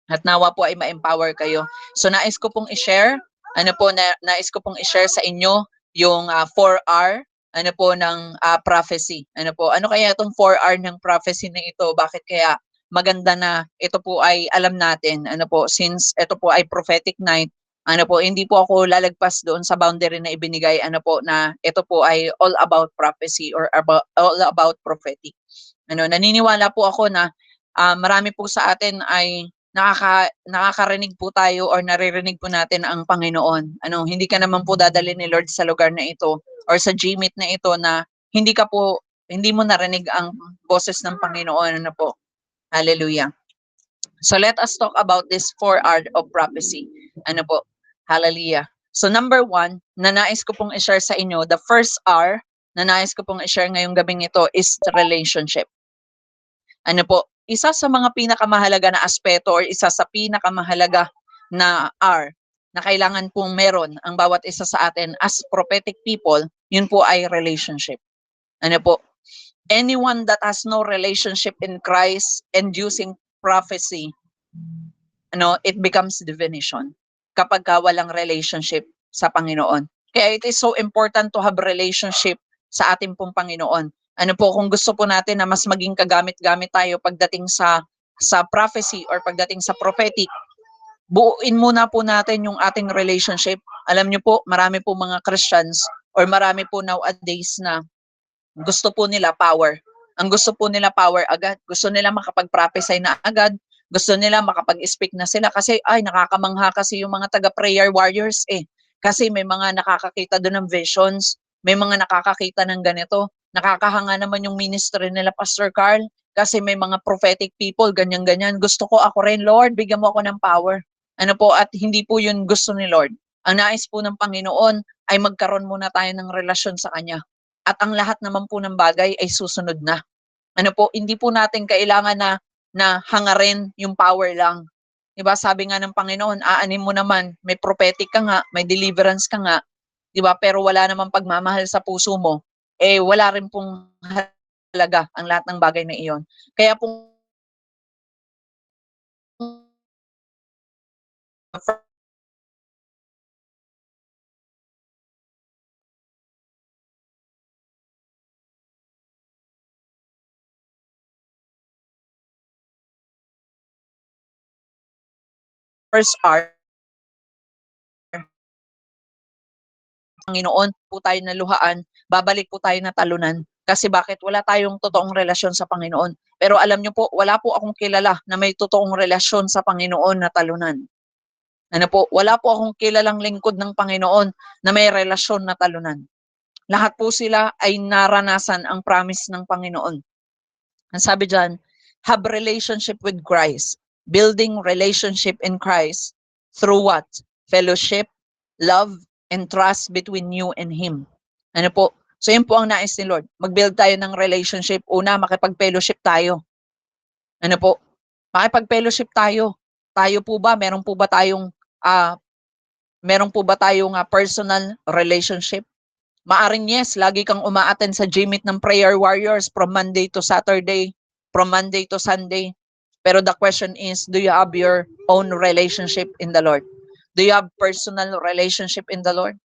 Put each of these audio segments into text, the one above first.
At nawa po ay ma-empower kayo. So nais ko pong i-share, nais ko pong i-share sa inyo yung 4R ng prophecy. Ano kaya itong 4R ng prophecy na ito? Bakit kaya maganda na ito po ay alam natin? Since ito po ay prophetic night, hindi po ako lalagpas doon sa boundary na ibinigay, na ito po ay all about prophecy or all about prophetic. Naniniwala po ako na marami po sa atin ay nakakarinig po tayo or naririnig po natin ang Panginoon. Hindi ka naman po dadalhin ni Lord sa lugar na ito or sa GMIT na ito na hindi mo narinig ang boses ng Panginoon. Hallelujah. So let us talk about this 4R of prophecy. Hallelujah. So number 1, na nais ko pong i-share sa inyo, the first R na nais ko pong i-share ngayong gabing ito is the relationship. Isa sa mga pinakamahalaga na aspeto or isa sa pinakamahalaga na R na kailangan pong meron ang bawat isa sa atin as prophetic people, yun po ay relationship. Anyone that has no relationship in Christ and using prophecy, it becomes divination kapag walang relationship sa Panginoon. Kaya it is so important to have relationship sa ating pong Panginoon. Kung gusto po natin na mas maging kagamit-gamit tayo pagdating sa prophecy or pagdating sa prophetic, buuin muna po natin yung ating relationship. Alam niyo po, marami po mga Christians or marami po nowadays na gusto po nila power. Ang gusto po nila power agad. Gusto nila makapag-prophesy na agad. Gusto nila makapag-speak na sila kasi nakakamangha kasi yung mga taga-prayer warriors Kasi may mga nakakakita doon ng visions, may mga nakakakita ng ganito. Nakakahanga naman yung ministry nila, Pastor Carl, kasi may mga prophetic people, ganyan-ganyan. Gusto ko ako rin, Lord, bigyan mo ako ng power. At hindi po yun gusto ni Lord. Ang nais po ng Panginoon ay magkaroon muna tayo ng relasyon sa Kanya. At ang lahat naman po ng bagay ay susunod na. Hindi po natin kailangan na hangarin yung power lang. Diba? Sabi nga ng Panginoon, aanin mo naman, may prophetic ka nga, may deliverance ka nga, diba? Pero wala namang pagmamahal sa puso mo, wala rin pong halaga ang lahat ng bagay na iyon. Kaya po first R, Panginoon po tayo naluhaan, babalik po tayo na talunan. Kasi bakit? Wala tayong totoong relasyon sa Panginoon. Pero alam niyo po, wala po akong kilala na may totoong relasyon sa Panginoon na talunan. Wala po akong kilalang lingkod ng Panginoon na may relasyon na talunan. Lahat po sila ay naranasan ang promise ng Panginoon. Ang sabi dyan, have relationship with Christ. Building relationship in Christ through what? Fellowship, love, and trust between you and Him. So yun po ang nais ni Lord. Mag-build tayo ng relationship. Una, makipag-fellowship tayo. Makipag-fellowship tayo. Tayo po ba, meron po ba tayong personal relationship? Maaring yes, lagi kang umaattend sa GMIT ng Prayer Warriors from Monday to Saturday, from Monday to Sunday. Pero the question is, do you have your own relationship in the Lord? Do you have personal relationship in the Lord?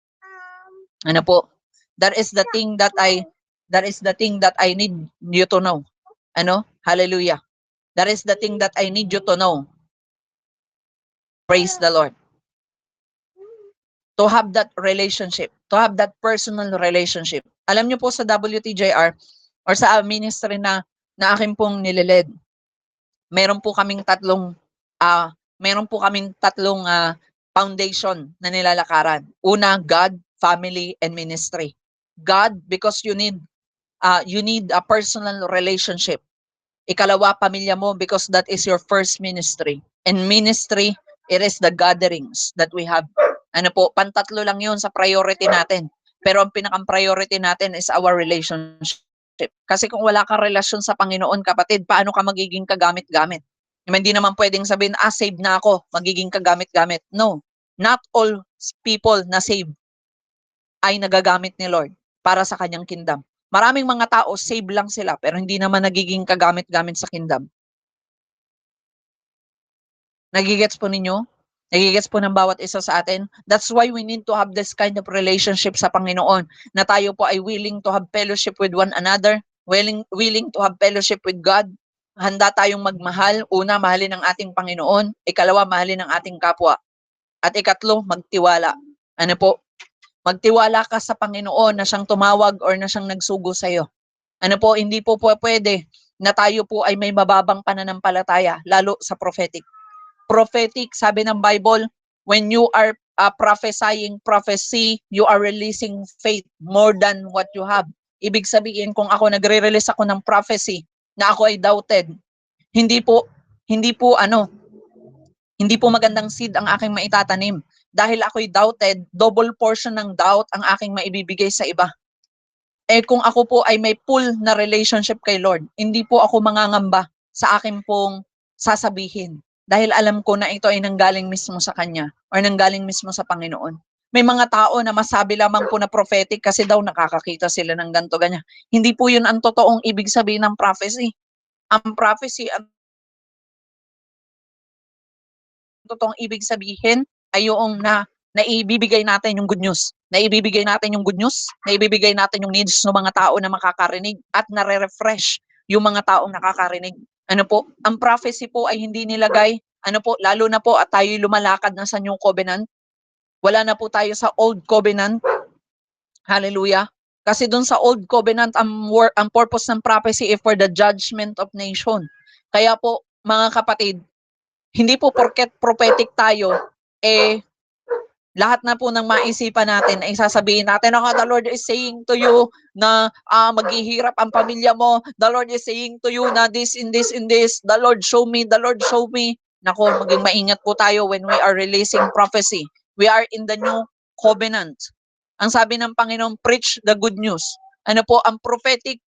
That is the thing that I need you to know. Hallelujah. That is the thing that I need you to know. Praise the Lord. To have that relationship, to have that personal relationship. Alam niyo po sa WTJR or sa ministry na akin pong nililed, meron po kaming tatlong foundation na nilalakaran. Una, God, family, and ministry. God, because you need a personal relationship. Ikalawa, pamilya mo, because that is your first ministry. And ministry, it is the gatherings that we have. Pantatlo lang yun sa priority natin. Pero ang pinakang-priority natin is our relationship. Kasi kung wala kang relasyon sa Panginoon, kapatid, paano ka magiging kagamit-gamit? Hindi naman pwedeng sabihin, saved na ako, magiging kagamit-gamit. No. Not all people na saved ay nagagamit ni Lord para sa kanyang kingdom. Maraming mga tao, save lang sila, pero hindi naman nagiging kagamit-gamit sa kingdom. Nagigets po ninyo? Nagigets po ng bawat isa sa atin? That's why we need to have this kind of relationship sa Panginoon, na tayo po ay willing to have fellowship with one another, willing to have fellowship with God. Handa tayong magmahal. Una, mahalin ang ating Panginoon. Ikalawa, mahalin ang ating kapwa. At ikatlo, magtiwala. Ano po? Magtiwala ka sa Panginoon na siyang tumawag or na siyang nagsugo sa iyo. Ano po, hindi po pwede na tayo po ay may mababang pananampalataya, lalo sa prophetic. Prophetic, sabi ng Bible, when you are prophesying prophecy, you are releasing faith more than what you have. Ibig sabihin, kung ako nagre-release ako ng prophecy na ako ay doubted, hindi po hindi po magandang seed ang aking maitatanim. Dahil ako'y doubted, double portion ng doubt ang aking maibibigay sa iba. Kung ako po ay may full na relationship kay Lord, hindi po ako mangangamba sa akin pong sasabihin. Dahil alam ko na ito ay nanggaling mismo sa Kanya or nanggaling mismo sa Panginoon. May mga tao na masabi lamang po na prophetic kasi daw nakakakita sila ng ganto ganyan. Hindi po yun ang totoong ibig sabihin ng prophecy. Ang prophecy, ang totoong ibig sabihin ay yung naibibigay natin yung good news. Naibibigay natin yung good news, naibibigay natin yung needs ng mga tao na makakarinig at nare-refresh yung mga taong nakakarinig. Ano po, ang prophecy po ay hindi nilagay, ano po, lalo na po at tayo lumalakad na sa New Covenant. Wala na po tayo sa Old Covenant. Hallelujah. Kasi dun sa Old Covenant, ang purpose ng prophecy is for the judgment of nation. Kaya po, mga kapatid, hindi po porket prophetic tayo, lahat na po ng maisipan natin ay sasabihin natin, the Lord is saying to you na maghihirap ang pamilya mo. The Lord is saying to you na this, in this, in this. The Lord show me, the Lord show me. Nako, maging maingat po tayo when we are releasing prophecy. We are in the new covenant. Ang sabi ng Panginoon, preach the good news. Ano po, ang prophetic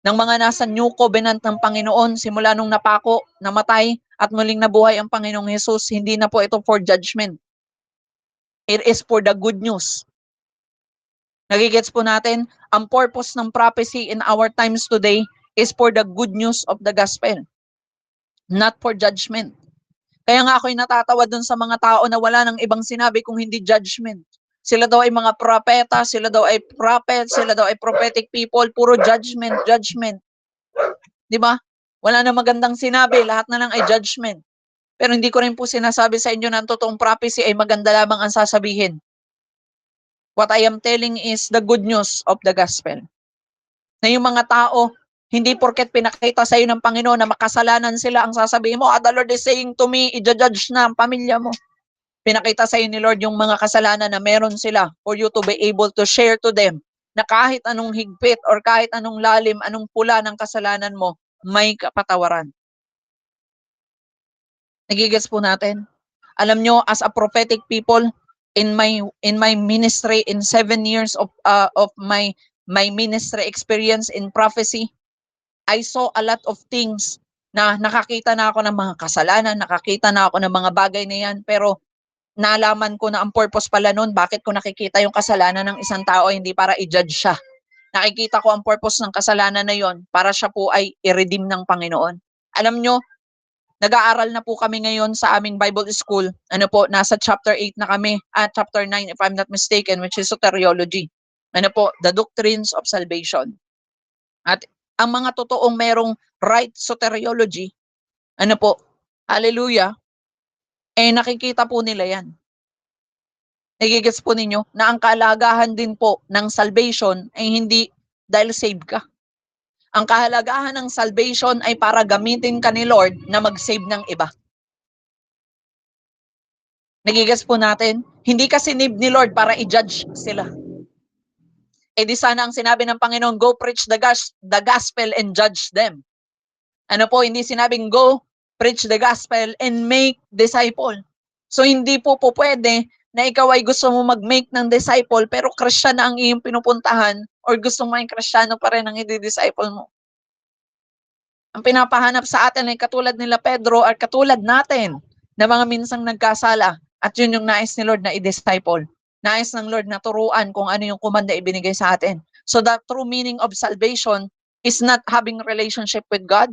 ng mga nasa new covenant ng Panginoon, simula nung napako, namatay, at muling nabuhay ang Panginoong Jesus, hindi na po ito for judgment. It is for the good news. Nagigets po natin, ang purpose ng prophecy in our times today is for the good news of the gospel, not for judgment. Kaya nga ako'y natatawa dun sa mga tao na wala nang ibang sinabi kung hindi judgment. Sila daw ay mga propeta, sila daw ay prophet, sila daw ay prophetic people, puro judgment, judgment. Di ba? Wala na magandang sinabi, lahat na lang ay judgment. Pero hindi ko rin po sinasabi sa inyo na ang totoong prophecy ay maganda lamang ang sasabihin. What I am telling is the good news of the gospel. Na yung mga tao, hindi porket pinakita sa iyo ng Panginoon na makasalanan sila, ang sasabihin mo, the Lord is saying to me, i-judge na ang pamilya mo. Pinakita sa iyo ni Lord yung mga kasalanan na meron sila for you to be able to share to them na kahit anong higpit or kahit anong lalim, anong pula ng kasalanan mo, may kapatawaran. Nagigets po natin? Alam nyo, as a prophetic people, in my ministry, in 7 years of my ministry experience in prophecy, I saw a lot of things na nakakita na ako ng mga kasalanan, nakakita na ako ng mga bagay na yan, pero nalaman ko na ang purpose pala nun, bakit ko nakikita yung kasalanan ng isang tao, hindi para i-judge siya. Nakikita ko ang purpose ng kasalanan na yon para siya po ay i-redeem ng Panginoon. Alam nyo, nag-aaral na po kami ngayon sa aming Bible school. Ano po, nasa chapter 8 na kami, chapter 9 if I'm not mistaken, which is soteriology. Ano po, the doctrines of salvation. At ang mga totoong merong right soteriology, ano po, hallelujah, nakikita po nila yan. Nagigets po ninyo na ang kahalagahan din po ng salvation ay hindi dahil save ka. Ang kahalagahan ng salvation ay para gamitin ka ni Lord na mag-save ng iba. Nagigets po natin? Hindi ka sinave ni Lord para i-judge sila. Di sana ang sinabi ng Panginoon, go preach the gospel and judge them. Ano po, hindi sinabing go preach the gospel and make disciple. So hindi po pwede na ikaw ay gusto mo mag-make ng disciple pero Christian na ang iyong pinupuntahan or gusto mo ay Kristiyano pa rin ang i-disciple mo. Ang pinapahanap sa atin ay katulad nila Pedro at katulad natin na mga minsang nagkasala at yun yung nais ni Lord na i-disciple. Nais ng Lord na turuan kung ano yung komanda ibinigay sa atin. So the true meaning of salvation is not having relationship with God.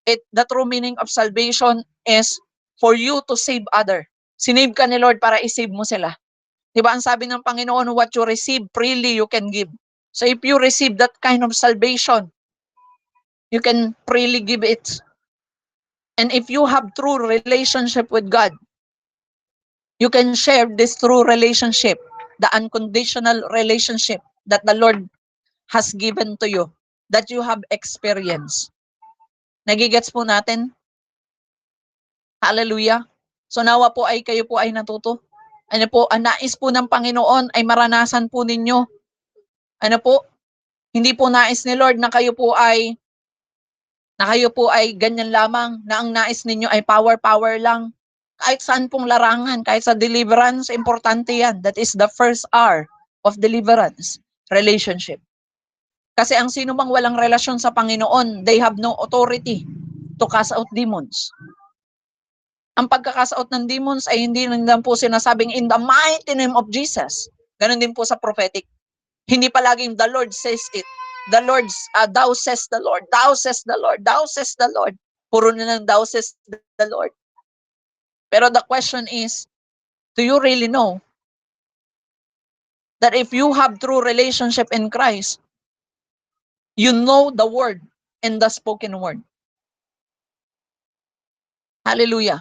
The true meaning of salvation is for you to save other. Sinave ka ni Lord para isave mo sila. Diba ang sabi ng Panginoon, what you receive freely, you can give. So if you receive that kind of salvation, you can freely give it. And if you have true relationship with God, you can share this true relationship, the unconditional relationship that the Lord has given to you, that you have experienced. Nagigets po natin? Hallelujah. So nawa po ay kayo po ay natuto. Ano po, ang nais po ng Panginoon ay maranasan po ninyo. Ano po, hindi po nais ni Lord na kayo po ay ganyan lamang, na ang nais ninyo ay power lang. Kahit saan pong larangan, kahit sa deliverance, importante yan. That is the first R of deliverance, relationship. Kasi ang sino mang walang relasyon sa Panginoon, they have no authority to cast out demons. Ang pagka-cast out ng demons ay hindi lang po sinasabing in the mighty name of Jesus. Ganon din po sa prophetic. Hindi palaging the Lord says it. The Lord's, thou says the Lord, thou says the Lord, thou says the Lord. Puro na lang thou says the Lord. Pero the question is, do you really know that if you have true relationship in Christ, you know the word and the spoken word? Hallelujah.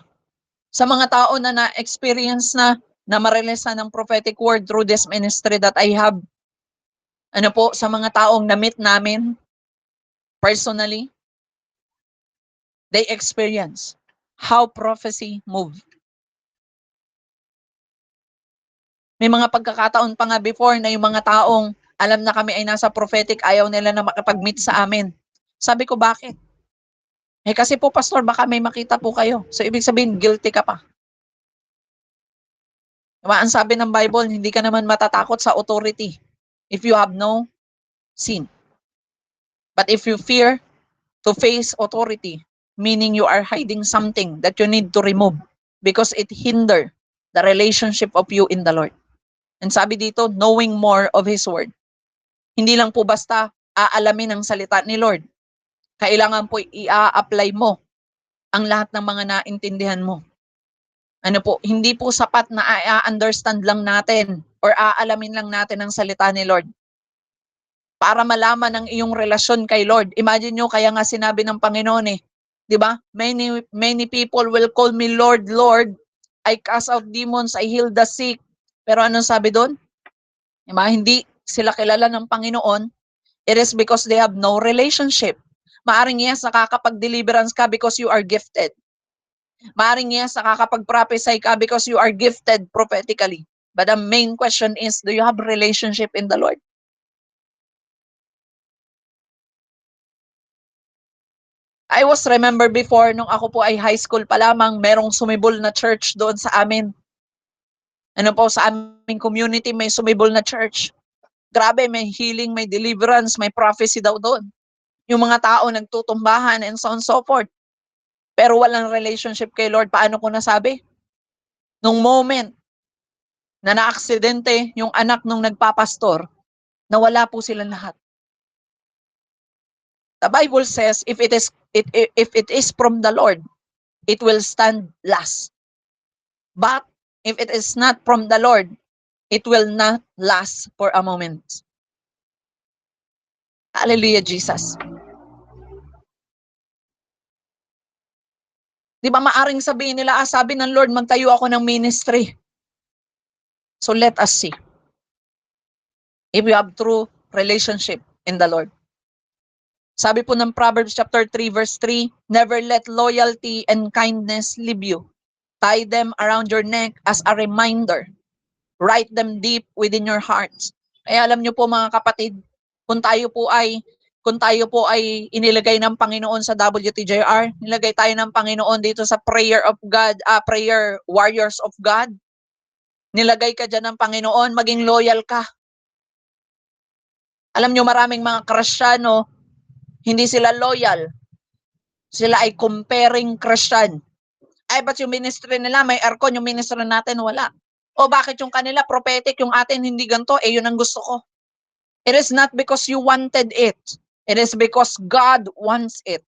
Sa mga tao na na-experience na marelesan ng prophetic word through this ministry that I have, ano po, sa mga taong na-meet namin personally, they experience how prophecy moved. May mga pagkakataon pa nga before na yung mga taong alam na kami ay nasa prophetic, ayaw nila na makapag-meet sa amin. Sabi ko, bakit? Kasi po, pastor, baka may makita po kayo. So, ibig sabihin, guilty ka pa. Diba? Ang sabi ng Bible, hindi ka naman matatakot sa authority if you have no sin. But if you fear to face authority, meaning you are hiding something that you need to remove because it hinder the relationship of you in the Lord. And sabi dito, knowing more of His Word. Hindi lang po basta aalamin ang salita ni Lord. Kailangan po i-apply mo ang lahat ng mga naintindihan mo. Ano po, hindi po sapat na i-understand lang natin or aalamin lang natin ang salita ni Lord para malaman ang iyong relasyon kay Lord. Imagine nyo, kaya nga sinabi ng Panginoon di ba? Many people will call me Lord, Lord. I cast out demons, I heal the sick. Pero anong sabi doon? Diba? Hindi sila kilala ng Panginoon. It is because they have no relationship. Maaring yes, nakakapag-deliverance ka because you are gifted. Maaring yes, nakakapag-prophesy ka because you are gifted prophetically. But the main question is, do you have relationship in the Lord? I was remember before, nung ako po ay high school pa lamang, merong sumibol na church doon sa amin. Ano po, sa aming community, may sumibol na church. Grabe, may healing, may deliverance, may prophecy daw doon. Yung mga tao nagtutumbahan and so on and so forth. Pero walang relationship kay Lord. Paano ko nasabi? Nung moment na naaksidente yung anak nung nagpapastor, nawala po silang lahat. The Bible says, if it is from the Lord, it will stand last. But if it is not from the Lord, it will not last for a moment. Hallelujah, Jesus. Di ba maaring sabihin nila, sabi ng Lord, magtayo ako ng ministry. So let us see if you have true relationship in the Lord. Sabi po ng Proverbs chapter 3 verse 3, never let loyalty and kindness leave you. Tie them around your neck as a reminder. Write them deep within your hearts. Kaya alam niyo po mga kapatid, kung tayo po ay inilagay ng Panginoon sa WTJR, nilagay tayo ng Panginoon dito sa prayer of God, prayer warriors of God. Nilagay ka dyan ng Panginoon, maging loyal ka. Alam niyo maraming mga Kristiyano, hindi sila loyal. Sila ay comparing Christian. Ay, ba't yung ministry nila may aircon, yung ministry natin wala? O bakit yung kanila prophetic, yung atin hindi ganito? Yun ang gusto ko. It is not because you wanted it. It is because God wants it.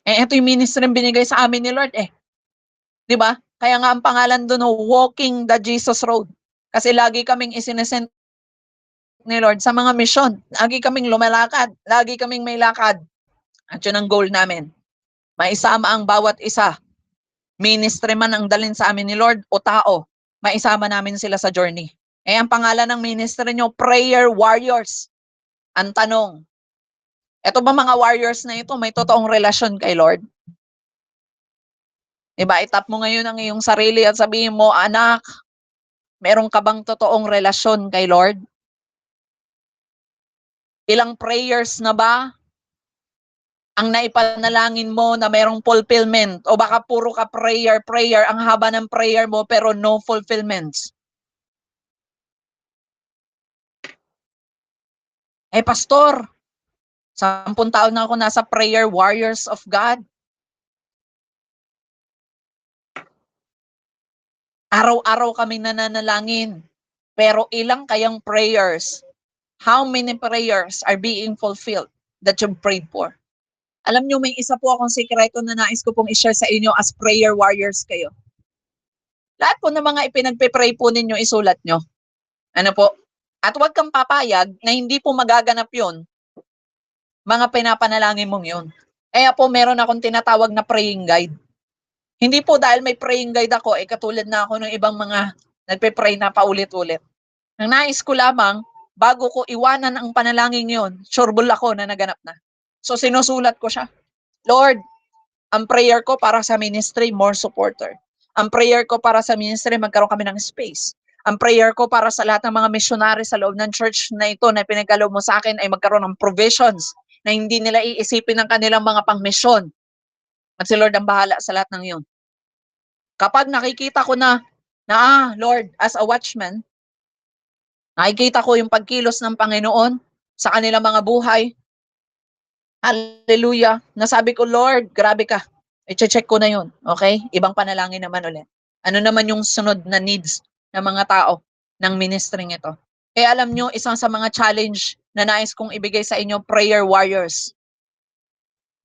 Ito yung ministry binigay sa amin ni Lord 'Di ba? Kaya nga ang pangalan do'n, Walking the Jesus Road. Kasi lagi kaming isinesend ni Lord sa mga misyon. Lagi kaming lumalakad, lagi kaming may lakad. At 'yun ang goal namin, maisama ang bawat isa, ministry man ang dalhin sa amin ni Lord o tao, maisama namin sila sa journey. Eh, ang pangalan ng ministry niyo, Prayer Warriors. Ang tanong, eto ba mga warriors na ito may totoong relasyon kay Lord? 'Di ba, i-tap mo ngayon ang iyong sarili at sabihin mo, "Anak, meron ka bang totoong relasyon kay Lord? Ilang prayers na ba ang naipanalangin mo na merong fulfillment o baka puro ka prayer, prayer, ang haba ng prayer mo pero no fulfillments?" Eh, pastor, 10 taon na ako nasa prayer warriors of God. Araw-araw kami nananalangin. Pero ilang kayang prayers, how many prayers are being fulfilled that you prayed for? Alam niyo, may isa po akong sikreto na nais ko pong i-share sa inyo as prayer warriors kayo. Lahat po ng mga ipinagpe-pray po ninyo, isulat nyo. Ano po? At huwag kang papayag na hindi po magaganap yon, mga pinapanalangin mong yon. Kaya po meron akong tinatawag na praying guide. Hindi po dahil may praying guide ako, katulad na ako ng ibang mga nagpe-pray na paulit-ulit. Ang nais ko lamang, bago ko iwanan ang panalangin yon, sureball ako na naganap na. So sinusulat ko siya. Lord, ang prayer ko para sa ministry, more supporter. Ang prayer ko para sa ministry, magkaroon kami ng space. Ang prayer ko para sa lahat ng mga missionary sa loob ng church na ito na pinagkaloob mo sa akin ay magkaroon ng provisions na hindi nila iisipin ng kanilang mga pangmisyon. At si Lord ang bahala sa lahat ng yun. Kapag nakikita ko na Lord, as a watchman, nakikita ko yung pagkilos ng Panginoon sa kanilang mga buhay. Hallelujah. Nasabi ko, Lord, grabe ka. I-check ko na yun. Okay? Ibang panalangin naman ulit. Ano naman yung sunod na needs ng mga tao ng ministering ito? Kaya alam nyo, isang sa mga challenge na nais kong ibigay sa inyo, prayer warriors.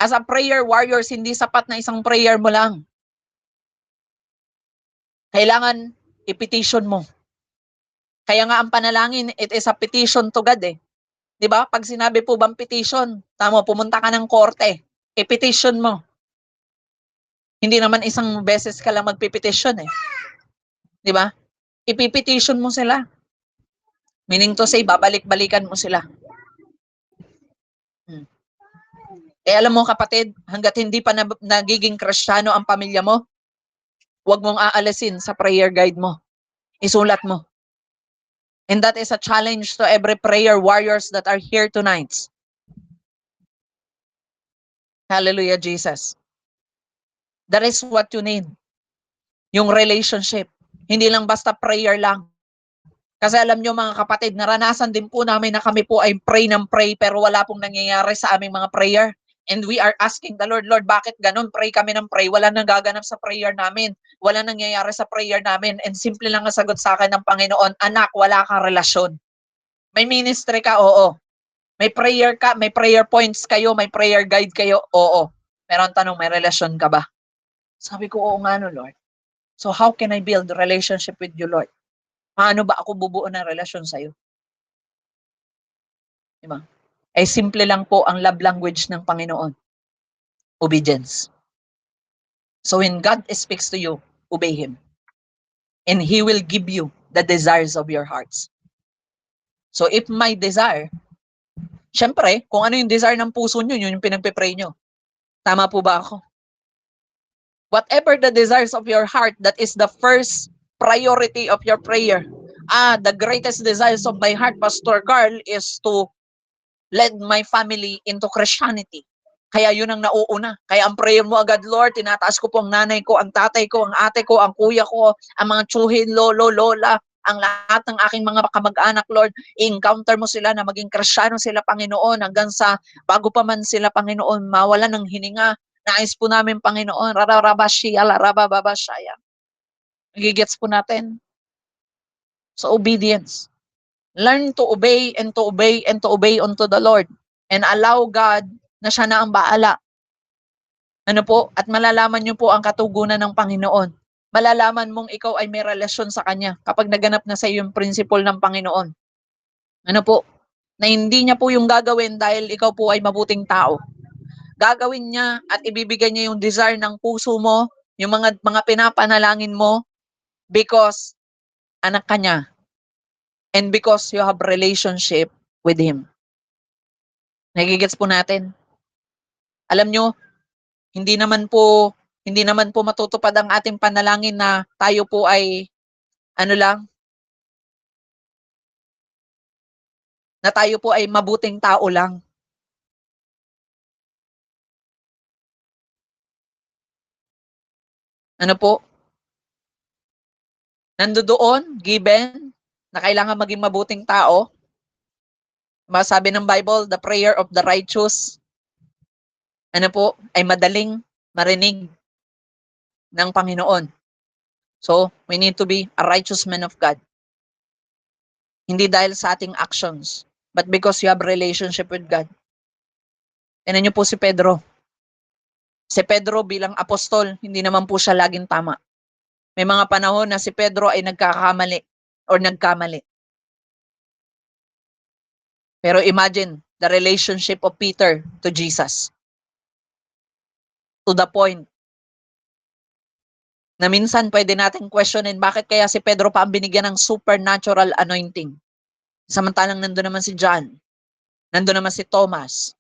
As a prayer warriors, hindi sapat na isang prayer mo lang. Kailangan i-petition mo. Kaya nga ang panalangin, it is a petition to God eh. 'Di ba? Pag sinabi po bang petition, tama, pumunta ka ng korte, i-petition mo. Hindi naman isang beses ka lang magpe-petition eh. 'Di ba? Ipi-petition mo sila. Meaning to say, babalik-balikan mo sila. Hmm. Eh alam mo kapatid, hangga't hindi pa nagiging Kristiyano ang pamilya mo, huwag mong aalisin sa prayer guide mo. Isulat mo. And that is a challenge to every prayer warriors that are here tonight. Hallelujah, Jesus. That is what you need. Yung relationship. Hindi lang basta prayer lang. Kasi alam nyo mga kapatid, naranasan din po namin na kami po ay pray ng pray pero wala pong nangyayari sa aming mga prayer. And we are asking the Lord, Lord, bakit ganun? Pray kami ng pray. Wala nang gaganap sa prayer namin. Wala nangyayari sa prayer namin. And simple lang ang sagot sa akin ng Panginoon, anak, wala kang relasyon. May ministry ka, oo. May prayer ka, may prayer points kayo, may prayer guide kayo, oo. Pero ang tanong, may relasyon ka ba? Sabi ko, oo nga no, Lord. So how can I build a relationship with you, Lord? Paano ba ako bubuo ng relasyon sa'yo? Diba? Ay simple lang po ang love language ng Panginoon. Obedience. So when God speaks to you, obey Him. And He will give you the desires of your hearts. So if my desire, syempre, kung ano yung desire ng puso nyo, yun yung pinagpe-pray nyo. Tama po ba ako? Whatever the desires of your heart, that is the first priority of your prayer. The greatest desires of my heart, Pastor Carl, is to lead my family into Christianity. Kaya yun ang nauuna. Kaya ang prayer mo agad, Lord, tinataas ko po ang nanay ko, ang tatay ko, ang ate ko, ang kuya ko, ang mga tsuhin, lolo, lola, ang lahat ng aking mga kamag-anak, Lord, i-encounter mo sila na maging Kristiyano sila, Panginoon, hanggang sa bago pa man sila, Panginoon, mawala ng hininga. Nais po namin, Panginoon, rarabashia, larabababashaya. Nagigets po natin. So, obedience. Learn to obey and to obey and to obey unto the Lord. And allow God na siya na ang baala. Ano po? At malalaman niyo po ang katugunan ng Panginoon. Malalaman mong ikaw ay may relasyon sa Kanya kapag naganap na sa iyo yung principle ng Panginoon. Ano po? Na hindi niya po yung gagawin dahil ikaw po ay mabuting tao. Gagawin niya at ibibigay niya yung desire ng puso mo, yung mga pinapanalangin mo because anak ka niya and because you have relationship with Him. Nagigets po natin. Alam nyo, hindi naman po matutupad ang ating panalangin na tayo po ay ano lang, na tayo po ay mabuting tao lang. Ano po? Nandoon, given, na kailangan maging mabuting tao. Masabi ng Bible, the prayer of the righteous, ano po, ay madaling marinig ng Panginoon. So, we need to be a righteous man of God. Hindi dahil sa ating actions, but because you have relationship with God. Tingnan niyo po si Pedro. Si Pedro bilang apostol, hindi naman po siya laging tama. May mga panahon na si Pedro ay nagkakamali or nagkamali. Pero imagine the relationship of Peter to Jesus. To the point na minsan pwede natin questionin bakit kaya si Pedro pa ang binigyan ng supernatural anointing. Samantalang nandun naman si John, nandun naman si Thomas,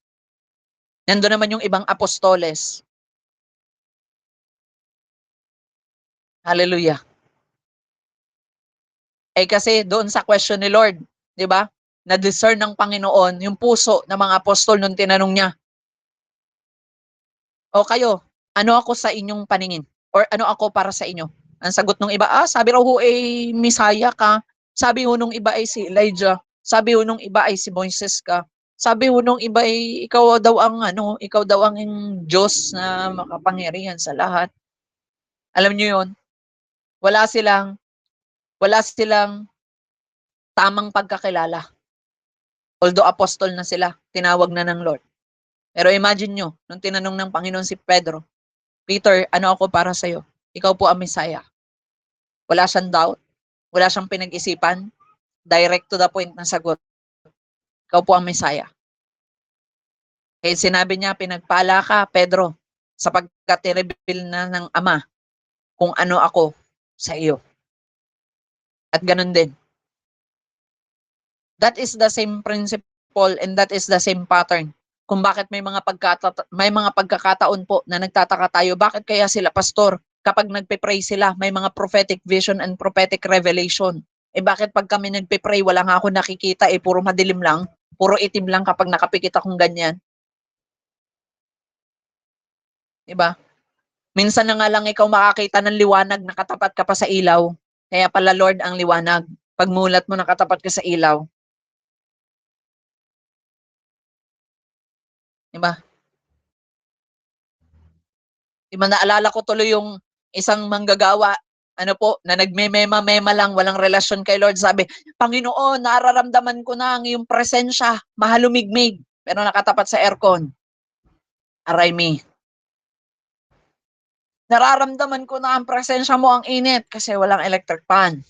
nandun naman yung ibang apostoles. Hallelujah. Eh kasi doon sa question ni Lord, di ba? Na-discern ng Panginoon yung puso ng mga apostol nung tinanong niya, o kayo, ano ako sa inyong paningin? Or ano ako para sa inyo? Ang sagot ng iba, sabi raw ho eh, Misaya ka. Sabi ho nung iba ay si Elijah. Sabi ho nung iba ay si Moises ka. Sabi ho nung iba ay ikaw daw ang Diyos na makapangyarihan sa lahat. Alam niyo yon, wala silang, wala silang tamang pagkakilala. Although apostol na sila, tinawag na ng Lord. Pero imagine nyo, nung tinanong ng Panginoon si Pedro, Peter, ano ako para sa'yo? Ikaw po ang Messiah. Wala siyang doubt, wala siyang pinag-isipan, direct to the point na sagot. Ikaw po ang Messiah. Kaya sinabi niya, pinagpala ka, Pedro, sapagkat i-reveal na ng Ama kung ano ako sa iyo. At ganun din. That is the same principle and that is the same pattern. Kung bakit may mga pagkakataon po na nagtataka tayo, bakit kaya sila, pastor, kapag nagpe-pray sila, may mga prophetic vision and prophetic revelation. Eh bakit pag kami nagpe-pray, wala nga ako nakikita, puro madilim lang, puro itim lang kapag nakapikit akong ganyan. Diba? Minsan na nga lang ikaw makakita ng liwanag, nakatapat ka pa sa ilaw. Kaya pala Lord ang liwanag. Pagmulat mo, nakatapat ka sa ilaw. Diba? Diba, naalala ko tuloy yung isang manggagawa, ano po, na nagme-mema-mema lang, walang relasyon kay Lord. Sabi, Panginoon, nararamdaman ko na ang iyong presensya, mahalumigmig, pero nakatapat sa aircon. Aray me. Nararamdaman ko na ang presensya mo ang init kasi walang electric fan.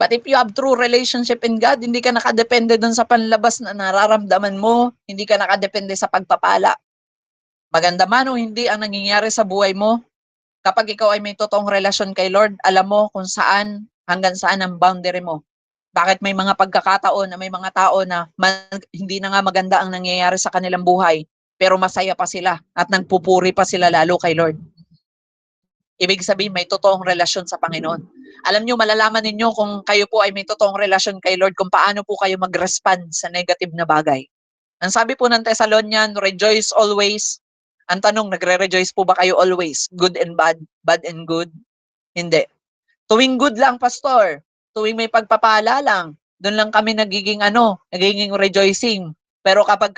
But if you have true relationship in God, hindi ka nakadepende dun sa panlabas na nararamdaman mo, hindi ka nakadepende sa pagpapala. Maganda man o hindi ang nangyayari sa buhay mo, kapag ikaw ay may totoong relasyon kay Lord, alam mo kung saan, hanggang saan ang boundary mo. Bakit may mga pagkakataon na may mga tao na hindi na nga maganda ang nangyayari sa kanilang buhay, pero masaya pa sila at nagpupuri pa sila lalo kay Lord. Ibig sabihin, may totoong relasyon sa Panginoon. Alam nyo, malalaman ninyo kung kayo po ay may totoong relasyon kay Lord, kung paano po kayo mag-respond sa negative na bagay. Ang sabi po ng Thessalonian, rejoice always. Ang tanong, nagre-rejoice po ba kayo always? Good and bad? Bad and good? Hindi. Tuwing good lang, pastor. Tuwing may pagpapala lang. Doon lang kami nagiging rejoicing. Pero kapag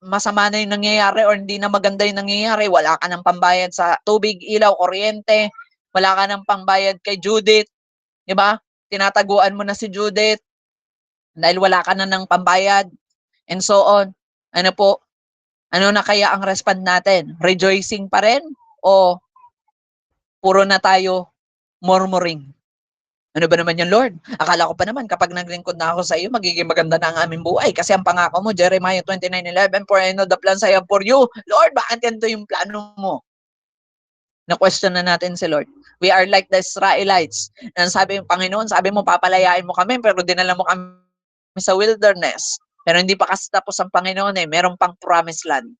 masama na yung nangyayari or hindi na maganda yung nangyayari, wala ka ng pambayad sa tubig, ilaw, kuryente, wala ka ng pambayad kay Judith, di ba? Tinataguan mo na si Judith dahil wala ka na ng pambayad and so on. Ano po? Ano na kaya ang respond natin? Rejoicing pa rin? o puro na tayo murmuring? Ano ba naman yun, Lord? Akala ko pa naman kapag naglingkod na ako sa iyo, magiging maganda na ang aming buhay. Kasi ang pangako mo, Jeremiah 29:11, for I know the plans I have for you. Lord, bakit ganito yung plano mo? Na-question na natin si Lord. We are like the Israelites. And sabi ng Panginoon, sabi mo, papalayain mo kami, pero dinala mo kami sa wilderness. Pero hindi pa kasi tapos ang Panginoon meron pang promised land.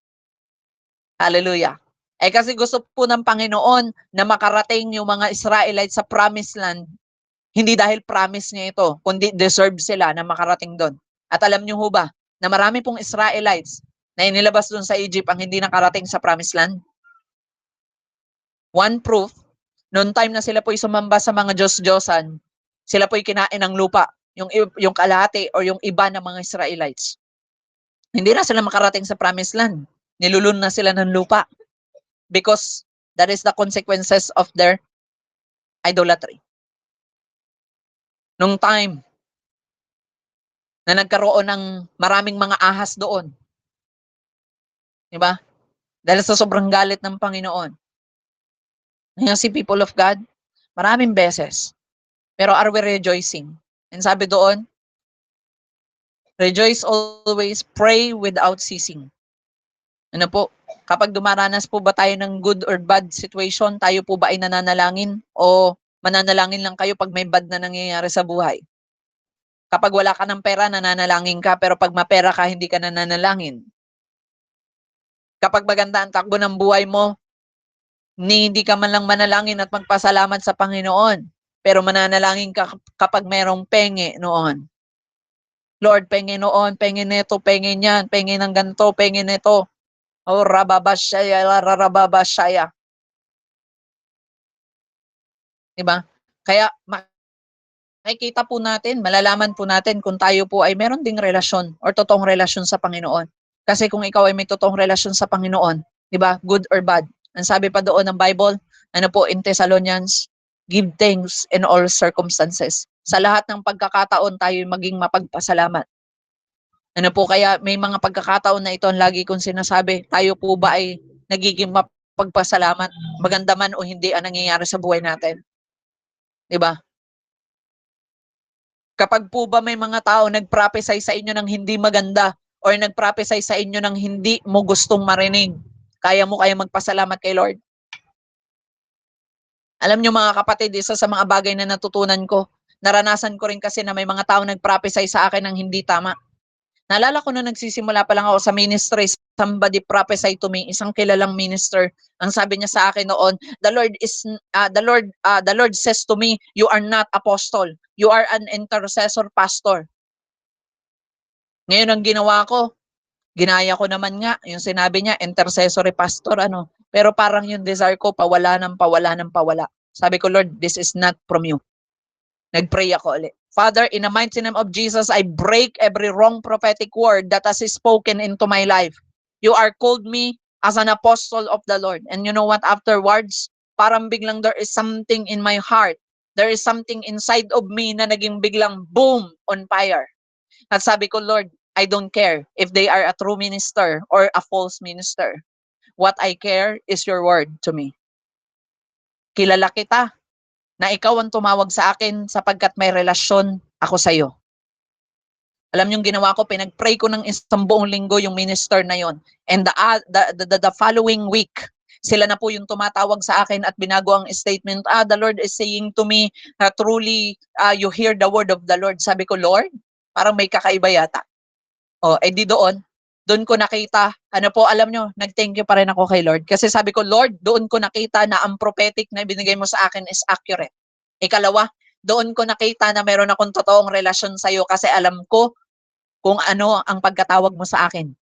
Hallelujah. Kasi gusto po ng Panginoon na makarating yung mga Israelites sa promised land, hindi dahil promise niya ito, kundi deserve sila na makarating doon. At alam niyo ho ba, na marami pong Israelites na inilabas doon sa Egypt ang hindi nakarating sa promised land? One proof, noong time na sila po'y sumamba sa mga Diyos-Diyosan, sila po'y kinain ng lupa, yung kalahati o yung iba ng mga Israelites. Hindi na sila makarating sa promised land. Nilulun na sila ng lupa because that is the consequences of their idolatry. Nung time na nagkaroon ng maraming mga ahas doon, di ba? Dahil sa sobrang galit ng Panginoon. Ngayon si people of God, maraming beses. Pero are we rejoicing? And sabi doon, rejoice always, pray without ceasing. Ano po? Kapag dumaranas po ba tayo ng good or bad situation, tayo po ba ay nananalangin? O mananalangin lang kayo pag may bad na nangyayari sa buhay? Kapag wala ka ng pera, nananalangin ka, pero pag mapera ka, hindi ka nananalangin. Kapag maganda ang takbo ng buhay mo, hindi ka man lang manalangin at magpasalamat sa Panginoon. Pero mananalangin ka kapag mayroong penge noon. Lord, penge noon, penge nito, penge niyan, penge ng ganito, penge nito. Oh, rababashaya, rarababashaya. Diba? Kaya makikita po natin, malalaman po natin kung tayo po ay meron ding relasyon or totoong relasyon sa Panginoon. Kasi kung ikaw ay may totoong relasyon sa Panginoon, di ba, good or bad, ang sabi pa doon ng Bible, ano po, in Thessalonians, give thanks in all circumstances. Sa lahat ng pagkakataon, tayo maging mapagpasalamat. Ano po, kaya may mga pagkakataon na ito ang lagi kong sinasabi, tayo po ba ay nagiging mapagpasalamat, maganda man o hindi ang nangyayari sa buhay natin. Di ba? Kapag po ba may mga tao nag-prophesy sa inyo ng hindi maganda or nag-prophesy sa inyo ng hindi mo gustong marinig, kaya mo kaya magpasalamat kay Lord? Alam nyo mga kapatid, isa sa mga bagay na natutunan ko, naranasan ko rin kasi na may mga tao nag-prophesy sa akin ng hindi tama. Naalala ko na nagsisimula pa lang ako sa ministry, somebody prophesied to me, isang kilalang minister. Ang sabi niya sa akin noon, the Lord says to me, you are not apostle, you are an intercessor pastor. Ngayon ang ginawa ko, ginaya ko naman nga yung sinabi niya, intercessory pastor ano. Pero parang yung desire ko pawala ng pawala ng pawala. Sabi ko, Lord, this is not from you. Nagpray ako ulit. Father, in the mighty name of Jesus, I break every wrong prophetic word that has spoken into my life. You are called me as an apostle of the Lord. And you know what? Afterwards, parang biglang there is something in my heart. There is something inside of me na naging biglang boom on fire. At sabi ko, Lord, I don't care if they are a true minister or a false minister. What I care is your word to me. Kilala kita na ikaw ang tumawag sa akin sapagkat may relasyon ako sa iyo. Alam niyo yung ginawa ko, pinag-pray ko ng isang buong linggo yung minister na yon. And the following week, sila na po yung tumatawag sa akin at binago ang statement, the Lord is saying to me, truly, you hear the word of the Lord. Sabi ko, Lord, parang may kakaiba yata. Di doon ko nakita, ano po, alam nyo, nag-thank you pa rin ako kay Lord. Kasi sabi ko, Lord, doon ko nakita na ang prophetic na binigay mo sa akin is accurate. Ikalawa, doon ko nakita na meron akong totoong relasyon sa iyo kasi alam ko kung ano ang pagkatawag mo sa akin.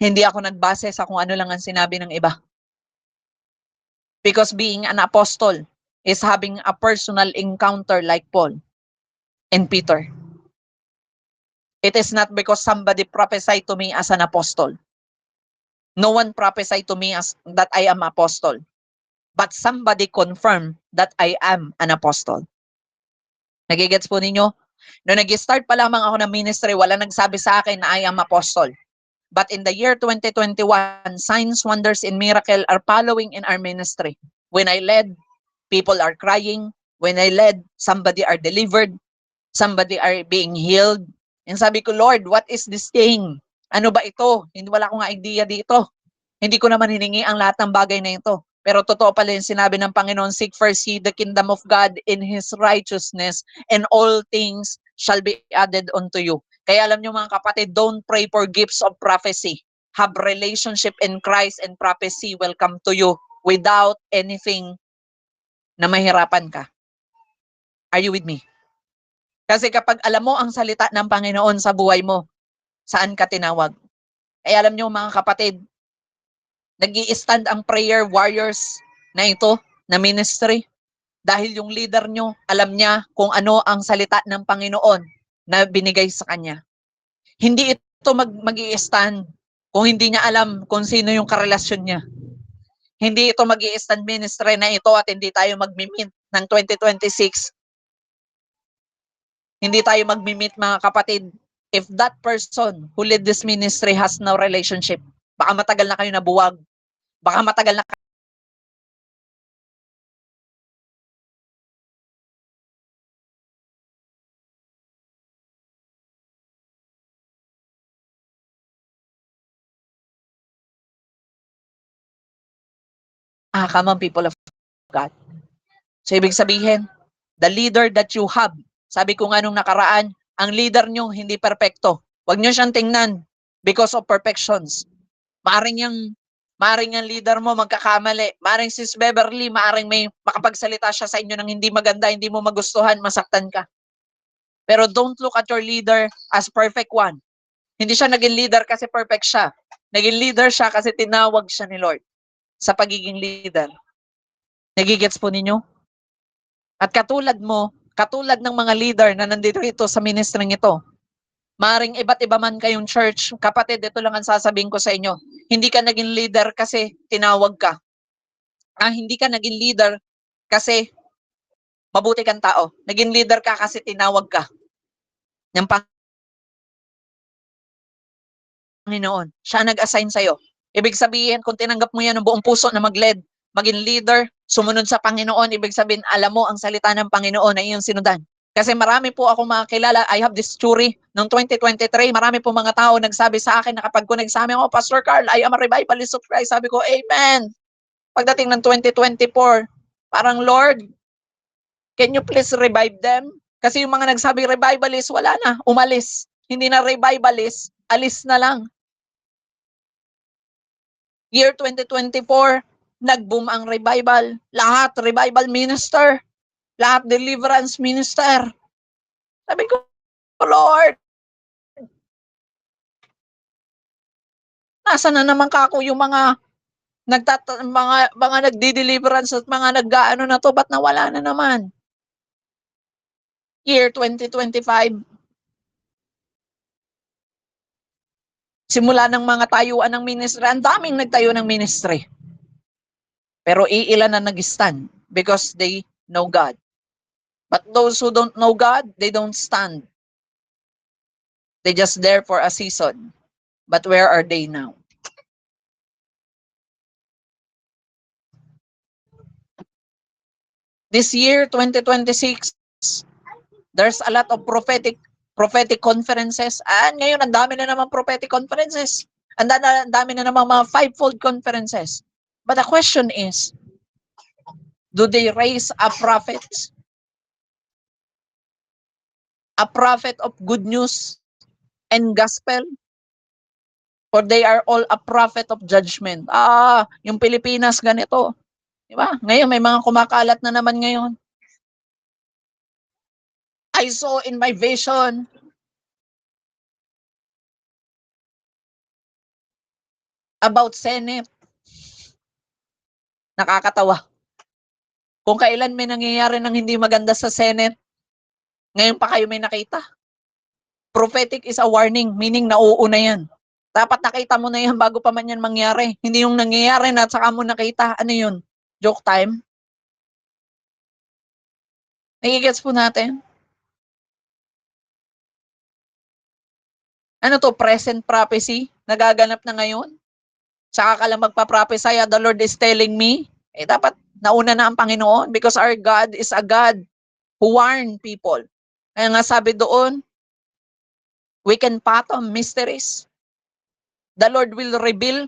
Hindi ako nagbase sa kung ano lang ang sinabi ng iba. Because being an apostle is having a personal encounter like Paul and Peter. It is not because somebody prophesied to me as an apostle. No one prophesied to me as that I am apostle. But somebody confirmed that I am an apostle. Nagigets po ninyo? Noong nag-start pa lamang ako ng ministry, wala nagsabi sa akin na I am apostle. But in the year 2021, signs, wonders, and miracle are following in our ministry. When I led, people are crying. When I led, somebody are delivered. Somebody are being healed. And sabi ko, Lord, what is this thing? Ano ba ito? Hindi, wala akong idea dito. Hindi ko naman hiningi ang lahat ng bagay na ito. Pero totoo pala yung sinabi ng Panginoon, seek first ye the kingdom of God in His righteousness, and all things shall be added unto you. Kaya alam nyo mga kapatid, don't pray for gifts of prophecy. Have relationship in Christ and prophecy will come to you without anything na mahirapan ka. Are you with me? Kasi kapag alam mo ang salita ng Panginoon sa buhay mo, saan ka tinawag? Kaya alam nyo mga kapatid, nag-i-stand ang prayer warriors na ito, na ministry. Dahil yung leader nyo, alam niya kung ano ang salita ng Panginoon na binigay sa kanya. Hindi ito mag-i-stand kung hindi niya alam kung sino yung karelasyon niya. Hindi ito mag-i-stand ministry na ito at hindi tayo mag-meet ng 2026. Hindi tayo mag-meet mga kapatid. If that person who led this ministry has no relationship, baka matagal na kayo nabuwag. Baka matagal na come on, people of God. So ibig sabihin, the leader that you have, sabi ko nga nung nakaraan, ang leader nyo hindi perpekto. Huwag nyo siyang tingnan because of perfections. Maaring yung leader mo magkakamali. Maaring sis Beverly, maaring may makapagsalita siya sa inyo ng hindi maganda, hindi mo magustuhan, masaktan ka. Pero don't look at your leader as perfect one. Hindi siya naging leader kasi perfect siya. Naging leader siya kasi tinawag siya ni Lord sa pagiging leader. Nagigets po ninyo? At katulad mo, katulad ng mga leader na nandito ito sa ministering ito, maring iba't iba man kayong church, kapatid, ito lang ang sasabihin ko sa inyo. Hindi ka naging leader kasi tinawag ka. Hindi ka naging leader kasi mabuti kang tao. Naging leader ka kasi tinawag ka ng Panginoon. Siya nag-assign sa'yo. Ibig sabihin, kung tinanggap mo yan ng buong puso na mag-lead, maging leader, sumunod sa Panginoon, ibig sabihin, alam mo ang salita ng Panginoon na iyong sinundan. Kasi marami po ako mga kilala, I have this story, noong 2023, marami po mga tao nagsabi sa akin na kapag ko nagsabi ako, Pastor Carl, I am a revivalist of Christ. Sabi ko, Amen. Pagdating ng 2024, parang Lord, can you please revive them? Kasi yung mga nagsabi revivalist, wala na, umalis. Hindi na revivalist, alis na lang. Year 2024, nag-boom ang revival. Lahat revival minister. Lahat deliverance minister. Sabi ko, Lord, nasa na naman kako yung mga mga nagdi-deliverance at mga nag-aano na to, ba't nawala na naman? Year 2025, simula ng mga tayuan ng ministry, ang daming nagtayo ng ministry. Pero iilan na nag-stand because they know God. But those who don't know God, they don't stand. They just there for a season. But where are they now? This year, 2026, there's a lot of prophetic conferences. Ngayon, ang dami na naman prophetic conferences. Ang dami na naman mga fivefold conferences. But the question is, do they raise a prophet? A prophet of good news and gospel? Or they are all a prophet of judgment? Yung Pilipinas ganito. Diba? Ngayon, may mga kumakalat na naman ngayon. I saw in my vision about Senate. Nakakatawa. Kung kailan may nangyayari ng hindi maganda sa Senate, ngayon pa kayo may nakita. Prophetic is a warning, meaning nauuna yan. Dapat nakita mo na yan bago pa man yan mangyari. Hindi yung nangyayari na at saka mo nakita. Ano yun? Joke time? Nagigets po natin? Ano to, present prophecy? Nagaganap na ngayon? Saka ka lang magpa-prophesy, the Lord is telling me. Dapat nauna na ang Panginoon because our God is a God who warn people. Kaya nga sabi doon, we can fathom mysteries. The Lord will reveal.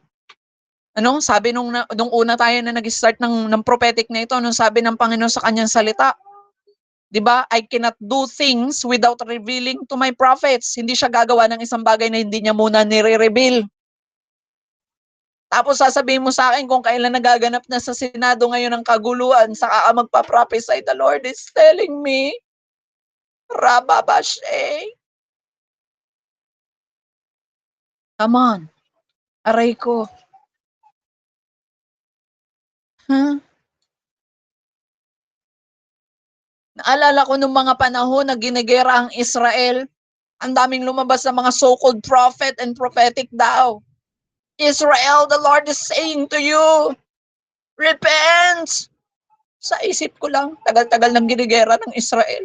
Ano, sabi nung una tayo na nag-start ng prophetic na ito, nung sabi ng Panginoon sa kanyang salita, 'di ba? I cannot do things without revealing to my prophets. Hindi siya gagawa ng isang bagay na hindi niya muna nire-reveal. Tapos sasabihin mo sa akin kung kailan nagaganap na sa Senado ngayon ang kaguluhan, saka ka magpa-prophesy, the Lord is telling me, Rababashe. Come on. Aray ko. Huh? Naalala ko nung mga panahon na ginigera ang Israel, ang daming lumabas na mga so-called prophet and prophetic daw. Israel, the Lord is saying to you, repent! Sa isip ko lang, tagal-tagal ng ginigera ng Israel.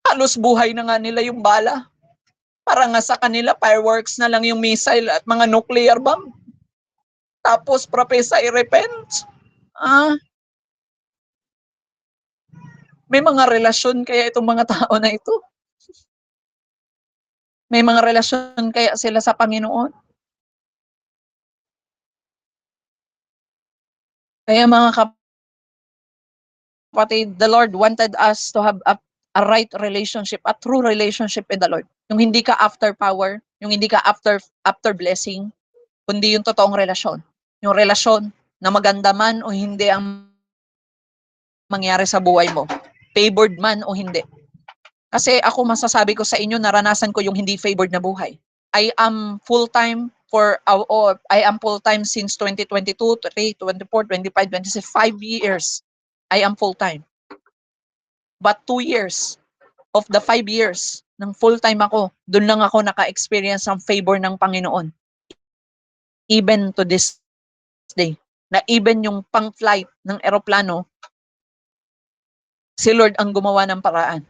Halos buhay na nga nila yung bala. Para nga sa kanila, fireworks na lang yung missile at mga nuclear bomb. Tapos, prophesy, repent. Ah, may mga relasyon kaya itong mga tao na ito? May mga relasyon kaya sila sa Panginoon? Kaya mga kapatid, the Lord wanted us to have a right relationship, a true relationship with the Lord. Yung hindi ka after power, yung hindi ka after blessing, kundi yung totoong relasyon. Yung relasyon na maganda man o hindi ang mangyari sa buhay mo. Favored man o hindi. Kasi ako masasabi ko sa inyo, naranasan ko yung hindi favored na buhay. I am full-time I am full-time since 2022, 23, 24, 25, 26, 5 years. I am full-time. But 2 years of the 5 years ng full-time ako, doon lang ako naka-experience ng favor ng Panginoon. Even to this day. Na even yung pang-flight ng eroplano, si Lord ang gumawa ng paraan.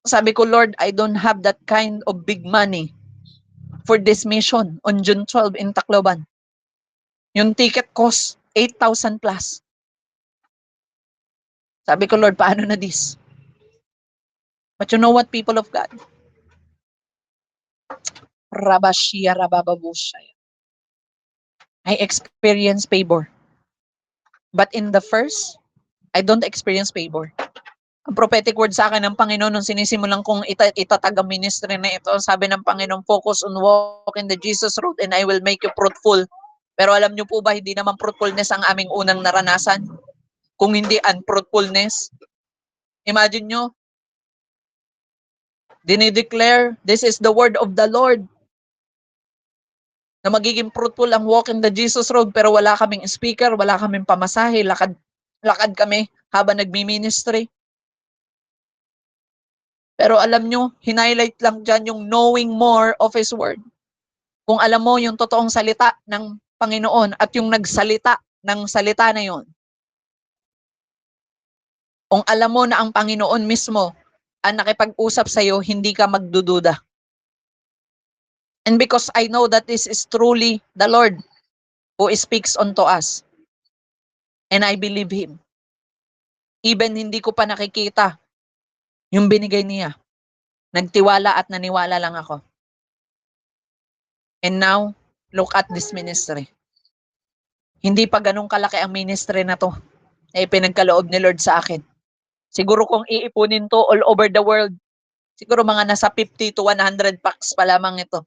Sabi ko, Lord, I don't have that kind of big money for this mission on June 12 in Tacloban. Yung ticket cost 8,000 plus. Sabi ko, Lord, paano na this? But you know what, people of God? Rabashia rabababushaya. I experience favor. But in the first, I don't experience favor. Ang prophetic word sa akin ng Panginoon nung sinisimulan kong itatag ang ministry na ito, sabi ng Panginoon, focus on walk in the Jesus road and I will make you fruitful. Pero alam niyo po ba, hindi naman fruitfulness ang aming unang naranasan. Kung hindi unfruitfulness. Imagine nyo, dinideclare, this is the word of the Lord. Na magiging fruitful ang walk in the Jesus road, pero wala kaming speaker, wala kaming pamasahe, lakad kami habang nagmi-ministry. Pero alam nyo, hinighlight lang dyan yung knowing more of His word. Kung alam mo yung totoong salita ng Panginoon at yung nagsalita ng salita na yon. Kung alam mo na ang Panginoon mismo ang nakipag-usap sa iyo, hindi ka magdududa. And because I know that this is truly the Lord who speaks unto us. And I believe Him. Even hindi ko pa nakikita yung binigay niya. Nagtiwala at naniwala lang ako. And now, look at this ministry. Hindi pa ganun kalaki ang ministry na to na ipinagkaloob ni Lord sa akin. Siguro kung iipunin to all over the world, siguro mga nasa 50 to 100 packs pa lamang ito.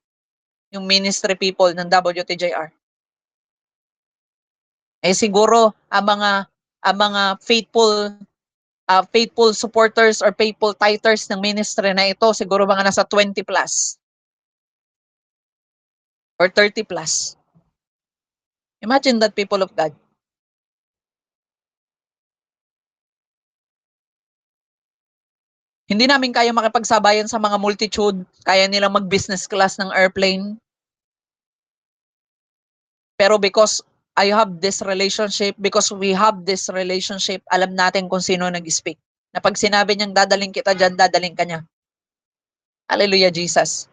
Yung ministry people ng WTJR. Siguro ang mga faithful supporters or faithful tithers ng ministry na ito, siguro mga nasa 20 plus or 30 plus. Imagine that, people of God. Hindi namin kaya makipagsabayan sa mga multitude, kaya nilang mag-business class ng airplane. Pero because I have this relationship, because we have this relationship, alam natin kung sino nag-speak. Na pag sinabi niyang dadaling kita dyan, dadaling ka niya. Hallelujah, Jesus.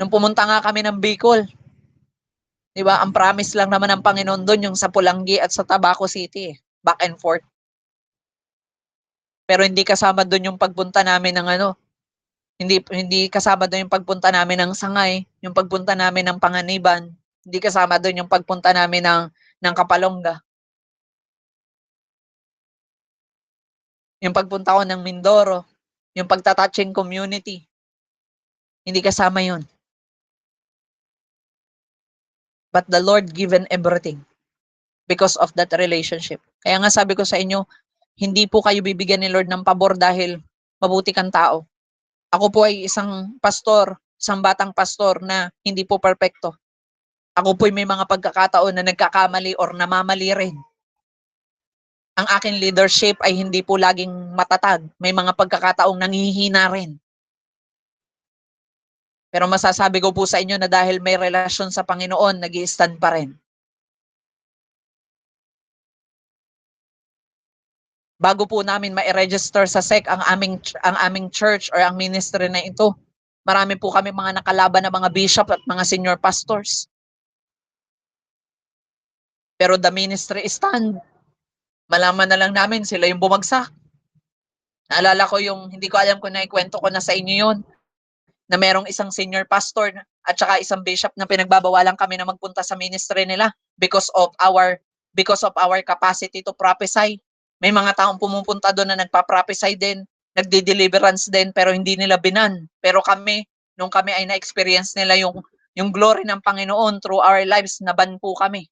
Nung pumunta nga kami ng Bicol, di ba, ang promise lang naman ng Panginoon doon yung sa Pulangi at sa Tabaco City, back and forth. Pero hindi kasama doon yung pagpunta namin ng ano, hindi kasama doon yung pagpunta namin ng Sangay, yung pagpunta namin ng Panganiban, hindi kasama doon yung pagpunta namin ng Kapalonga, yung pagpunta ko ng Mindoro, yung pagtatouching community, hindi kasama yun. But the Lord given everything because of that relationship. Kaya nga sabi ko sa inyo, hindi po kayo bibigyan ni Lord ng pabor dahil mabuti kang tao. Ako po ay isang pastor, isang batang pastor na hindi po perpekto. Ako po ay may mga pagkakataon na nagkakamali or namamali rin. Ang aking leadership ay hindi po laging matatag. May mga pagkakataong nanghihina rin. Pero masasabi ko po sa inyo na dahil may relasyon sa Panginoon, nag-i-stand pa rin. Bago po namin ma-register sa SEC ang aming church or ang ministry na ito, marami po kami mga nakalaban na mga bishop at mga senior pastors. Pero the ministry stand, malaman na lang namin sila yung bumagsak. Naalala ko yung, hindi ko alam kung naikwento ko na sa inyo yun, na merong isang senior pastor at saka isang bishop na pinagbabawalan kami na magpunta sa ministry nila because of our capacity to prophesy. May mga taong pumupunta doon na nagpa-prophesy din, nagde-deliverance din, pero hindi nila binan. Pero kami, nung kami ay na-experience nila yung glory ng Panginoon through our lives, naban po kami.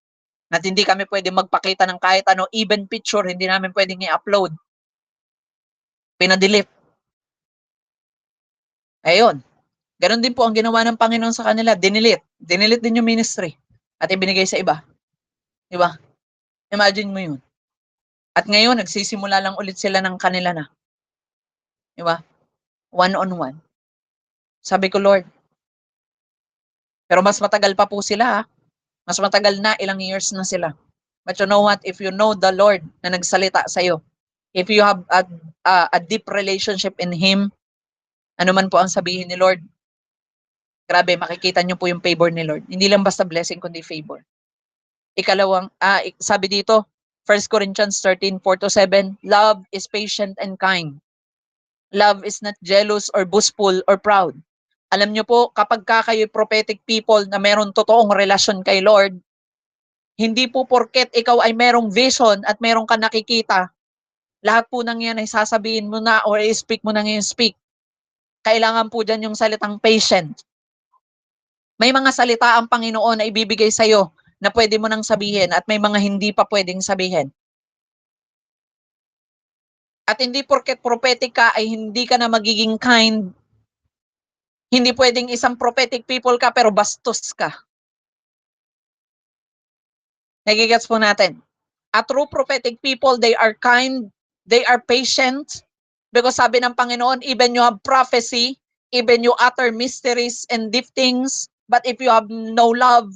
At hindi kami pwede magpakita ng kahit ano, even picture, hindi namin pwedeng i-upload. Pinadelete. Ayun. Ganon din po ang ginawa ng Panginoon sa kanila. Dinilit. Dinilit din yung ministry. At ibinigay sa iba. Di ba? Imagine mo yun. At ngayon, nagsisimula lang ulit sila ng kanila na. Di ba? One-on-one. Sabi ko, Lord. Pero mas matagal pa po sila, ha? Mas matagal na, ilang years na sila. But you know what? If you know the Lord na nagsalita sa'yo, if you have a deep relationship in Him, ano man po ang sabihin ni Lord, grabe, makikita niyo po yung favor ni Lord. Hindi lang basta blessing, kundi favor. Ikalawang, sabi dito, 1 Corinthians 13:4-7, love is patient and kind. Love is not jealous or boastful or proud. Alam niyo po, kapag kayo prophetic people na meron totoong relasyon kay Lord, hindi po porket ikaw ay merong vision at meron ka nakikita, lahat po ng yan ay sasabihin mo na or i-speak mo na ngayon speak. Kailangan po dyan yung salitang patient. May mga salita ang Panginoon na ibibigay sa'yo na pwede mo nang sabihin at may mga hindi pa pwedeng sabihin. At hindi porket prophetic ka ay hindi ka na magiging kind. Hindi pwedeng isang prophetic people ka pero bastos ka. Nagigets po natin. A true prophetic people, they are kind, they are patient, because sabi ng Panginoon, even you have prophecy, even you utter mysteries and deep things, but if you have no love,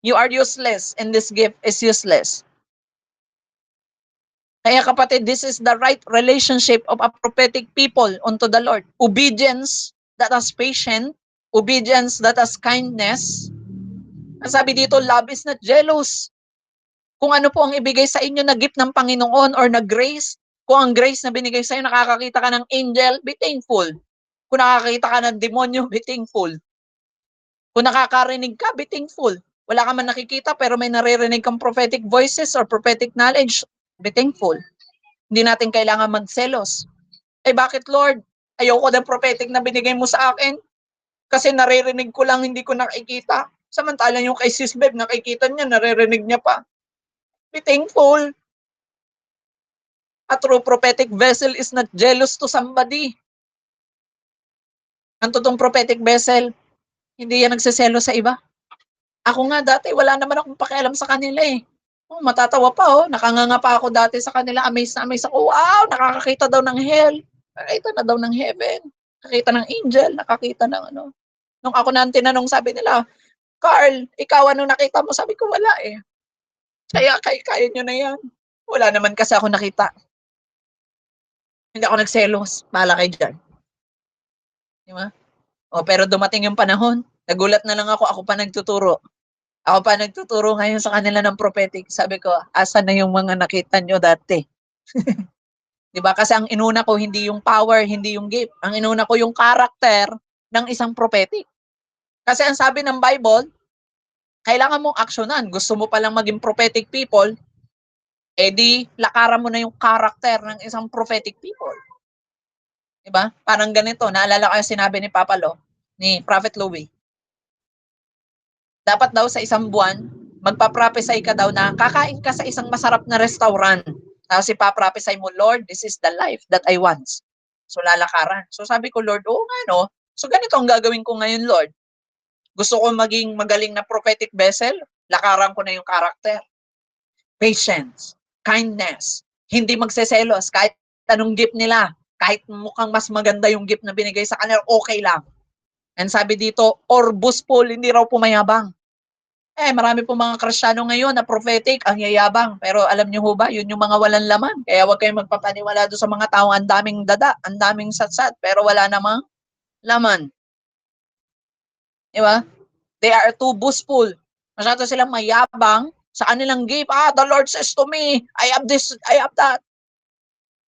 you are useless and this gift is useless. Kaya kapatid, this is the right relationship of a prophetic people unto the Lord. Obedience that has patience, obedience that has kindness. Ang sabi dito, love is not jealous. Kung ano po ang ibigay sa inyo na gift ng Panginoon or na grace, kung ang grace na binigay sa iyo, nakakakita ka ng angel, be thankful. Kung nakakita ka ng demonyo, be thankful. Kung nakakarinig ka, be thankful. Wala ka man nakikita pero may naririnig kang prophetic voices or prophetic knowledge, be thankful. Hindi natin kailangan magselos. Eh bakit Lord? Ayoko ng prophetic na binigay mo sa akin kasi naririnig ko lang, hindi ko nakikita. Samantalang yung kay Sis Beb, nakikita niya, naririnig niya pa. Be thankful. A true prophetic vessel is not jealous to somebody. Ang totoong prophetic vessel, hindi yan nagseselo sa iba. Ako nga dati, wala naman akong pakialam sa kanila eh. Oh, matatawa pa oh, nakanganga pa ako dati sa kanila, amazed na amazed ako, wow, nakakakita daw ng hell, nakakita na daw ng heaven, nakakita ng angel, nakakita ng ano. Nung ako na tinanong, sabi nila, Carl, ikaw ano nakita mo? Sabi ko, wala eh. Kaya nyo na yan. Wala naman kasi ako nakita. Hindi ako nagselos. Bahala kayo dyan. Di ba? O, pero dumating yung panahon, nagulat na lang ako pa nagtuturo. Ako pa nagtuturo ngayon sa kanila ng prophetic. Sabi ko, asan na yung mga nakita nyo dati? 'Di ba? Kasi ang inuna ko hindi yung power, hindi yung gift. Ang inuna ko yung character ng isang prophetic. Kasi ang sabi ng Bible, kailangan mong aksyonan. Gusto mo palang maging prophetic people, edi lakaran mo na yung character ng isang prophetic people. 'Di ba? Parang ganito, naalala ko yung sinabi ni Papa Lo, ni Prophet Louie. Dapat daw sa isang buwan, magpa-prophesy ka daw na kakain ka sa isang masarap na restaurant. Tapos ipa-prophesy mo, Lord, this is the life that I want. So lalakaran. So sabi ko, Lord, oo nga no. So ganito ang gagawin ko ngayon, Lord. Gusto ko maging magaling na prophetic vessel, lakaran ko na yung character. Patience, kindness, hindi magseselos kahit anong gift nila. Kahit mukhang mas maganda yung gift na binigay sa kanila, okay lang. And sabi dito, orbusful, hindi raw pumayabang. Marami po mga Kristiyano ngayon na prophetic, ang yayabang. Pero alam niyo ho ba, yun yung mga walang laman. Kaya huwag kayong magpapaniwala doon sa mga tao, ang daming dada, ang daming satsat, pero wala namang laman. Di ba? They are too boastful. Masyado silang mayabang sa kanilang gift. The Lord says to me, I have this, I have that.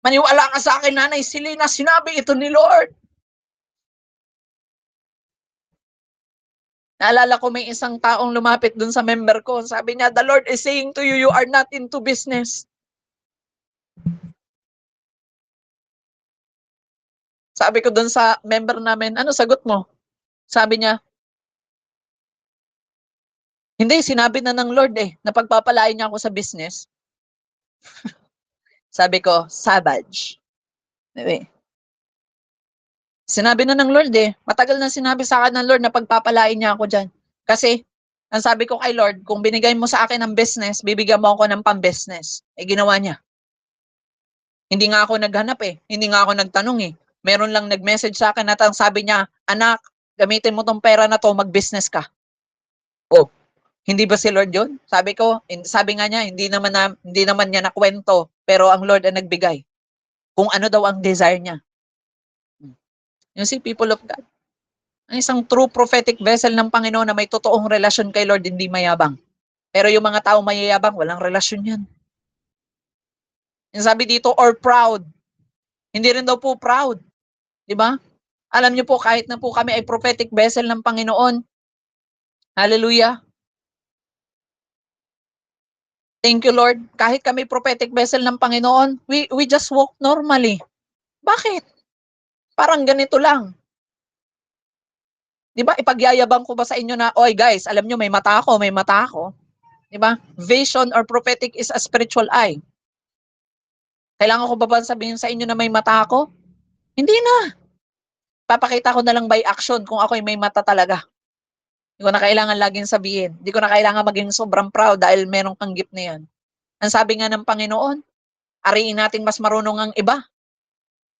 Maniwala ka sa akin, Nanay Selena, sinabi ito ni Lord. Naalala ko may isang taong lumapit dun sa member ko. Sabi niya, the Lord is saying to you, you are not into business. Sabi ko dun sa member namin, ano sagot mo? Sabi niya, hindi, sinabi na ng Lord na pagpapalain niya ako sa business. Sabi ko, savage. Anyway, sinabi na ng Lord matagal na sinabi sa akin ng Lord na pagpapalain niya ako dyan. Kasi, ang sabi ko kay Lord, kung binigay mo sa akin ng business, bibigyan mo ako ng pang-business. Ginawa niya. Hindi nga ako naghanap Hindi nga ako nagtanong Meron lang nag-message sa akin at ang sabi niya, anak, gamitin mo tong pera na to, mag-business ka. Oh, hindi ba si Lord yun? Sabi nga niya, hindi naman niya nakwento, pero ang Lord ang nagbigay. Kung ano daw ang desire niya. You see, people of God. Ang isang true prophetic vessel ng Panginoon na may totoong relasyon kay Lord, hindi mayabang. Pero yung mga tao mayayabang, walang relasyon yan. Yung sabi dito, or proud. Hindi rin daw po proud. Di ba? Alam niyo po, kahit na po kami ay prophetic vessel ng Panginoon, hallelujah. Thank you, Lord. Kahit kami prophetic vessel ng Panginoon, we just walk normally. Bakit? Parang ganito lang. Di ba, ipagyayabang ko ba sa inyo na, oy guys, alam niyo may mata ako, may mata ako. Di ba? Vision or prophetic is a spiritual eye. Kailangan ko ba ba sabihin sa inyo na may mata ako? Hindi na. Papakita ko na lang by action kung ako'y may mata talaga. Hindi ko na kailangan laging sabihin. Hindi ko na kailangan maging sobrang proud dahil meron kang gift na yan. Ang sabi nga ng Panginoon, ariin natin mas marunong ang iba.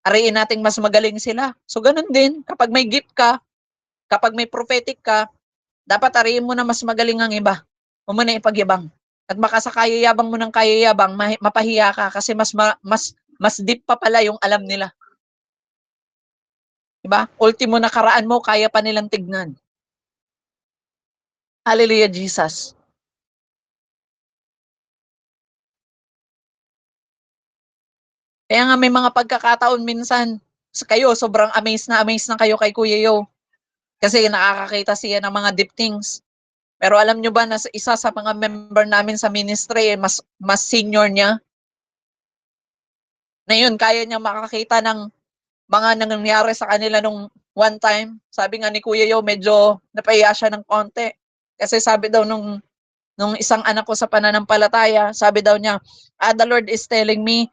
Ariin natin mas magaling sila. So ganun din, kapag may gift ka, kapag may prophetic ka, dapat ariin mo na mas magaling ang iba. Huwag mo na ipagyabang. At baka sa kayayabang mo ng kayayabang, mapahiya ka kasi mas deep pa pala yung alam nila. Diba? Ultimo nakaraan mo, kaya pa nilang tignan. Hallelujah, Jesus. Kaya nga may mga pagkakataon minsan, kayo, sobrang amazed na kayo kay Kuya Yo. Kasi nakakakita siya ng mga deep things. Pero alam nyo ba na isa sa mga member namin sa ministry, mas senior niya? Na yun, kaya niya makakita ng mga nangyayari sa kanila nung one time. Sabi nga ni Kuya Yo, medyo napahiya siya ng konti. Kasi sabi daw nung isang anak ko sa pananampalataya, sabi daw niya, the Lord is telling me,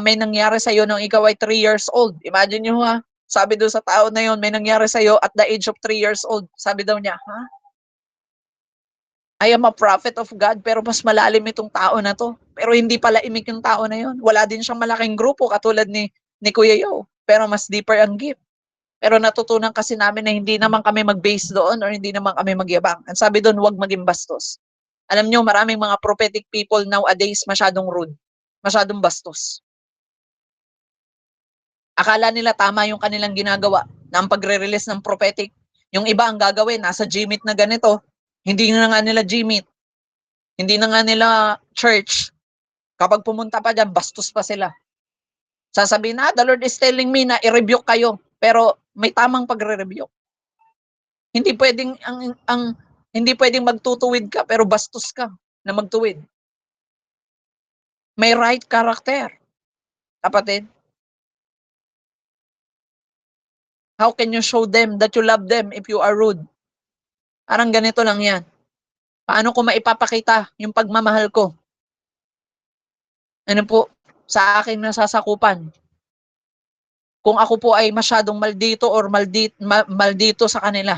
may nangyari sa iyo nung ikaw ay 3 years old. Imagine nyo sabi daw sa tao na yun, may nangyari sa iyo at the age of 3 years old. Sabi daw niya, I am a prophet of God, pero mas malalim itong tao na to. Pero hindi pala imik yung tao na yun. Wala din siyang malaking grupo katulad ni Kuya Yo, pero mas deeper ang gift. Pero natutunan kasi namin na hindi naman kami mag-base doon or hindi naman kami magyabang. Ang sabi doon, huwag maging bastos. Alam nyo, maraming mga prophetic people nowadays masyadong rude, masyadong bastos. Akala nila tama yung kanilang ginagawa na ang pagre-release ng prophetic, Yung iba ang gagawin, nasa Gmeet na ganito, hindi na nga nila Gmeet, hindi na nga nila church. Kapag pumunta pa dyan, bastos pa sila. Sasabihin na, the Lord is telling me na i-rebuke kayo. Pero may tamang pagre-rebuke. Hindi pwedeng hindi pwedeng magtutuwid ka pero bastos ka na magtuwid. May right character. Kapatid, how can you show them that you love them if you are rude? Parang ganito lang yan. Paano ko maipapakita yung pagmamahal ko? Ano po, sa aking nasasakupan. Kung ako po ay masyadong maldito or maldito sa kanila.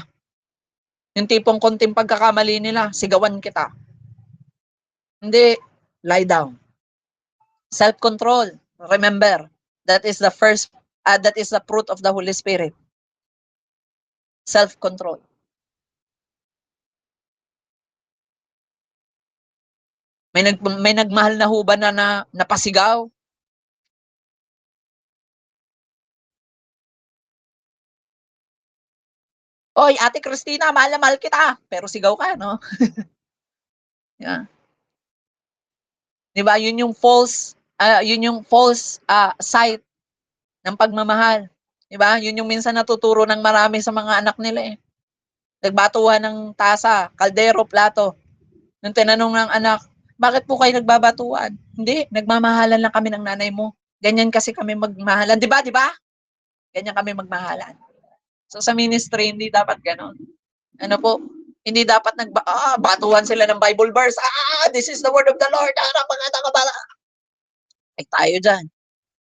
Yung tipong konting pagkakamali nila, sigawan kita. Hindi, lie down. Self-control. Remember, that is the fruit of the Holy Spirit. Self-control. May nagmahal na huba na napasigaw. Oy, Ate Christina, mahal na mahal kita. Pero sigaw ka, no? Yeah. 'Di ba? Yun yung false sight ng pagmamahal. 'Di ba? Yun yung minsan natuturo ng marami sa mga anak nila eh. Nagbatuhan ng tasa, kaldero, plato. Nung tinanong ng anak, bakit po kayo nagbabatuan? Hindi, nagmamahalan lang kami ng nanay mo. Ganyan kasi kami magmahalan. Di ba? Di ba? Ganyan kami magmahalan. So sa ministry, hindi dapat ganon. Ano po? Hindi dapat batuhan sila ng Bible verse. This is the word of the Lord. Ay tayo dyan.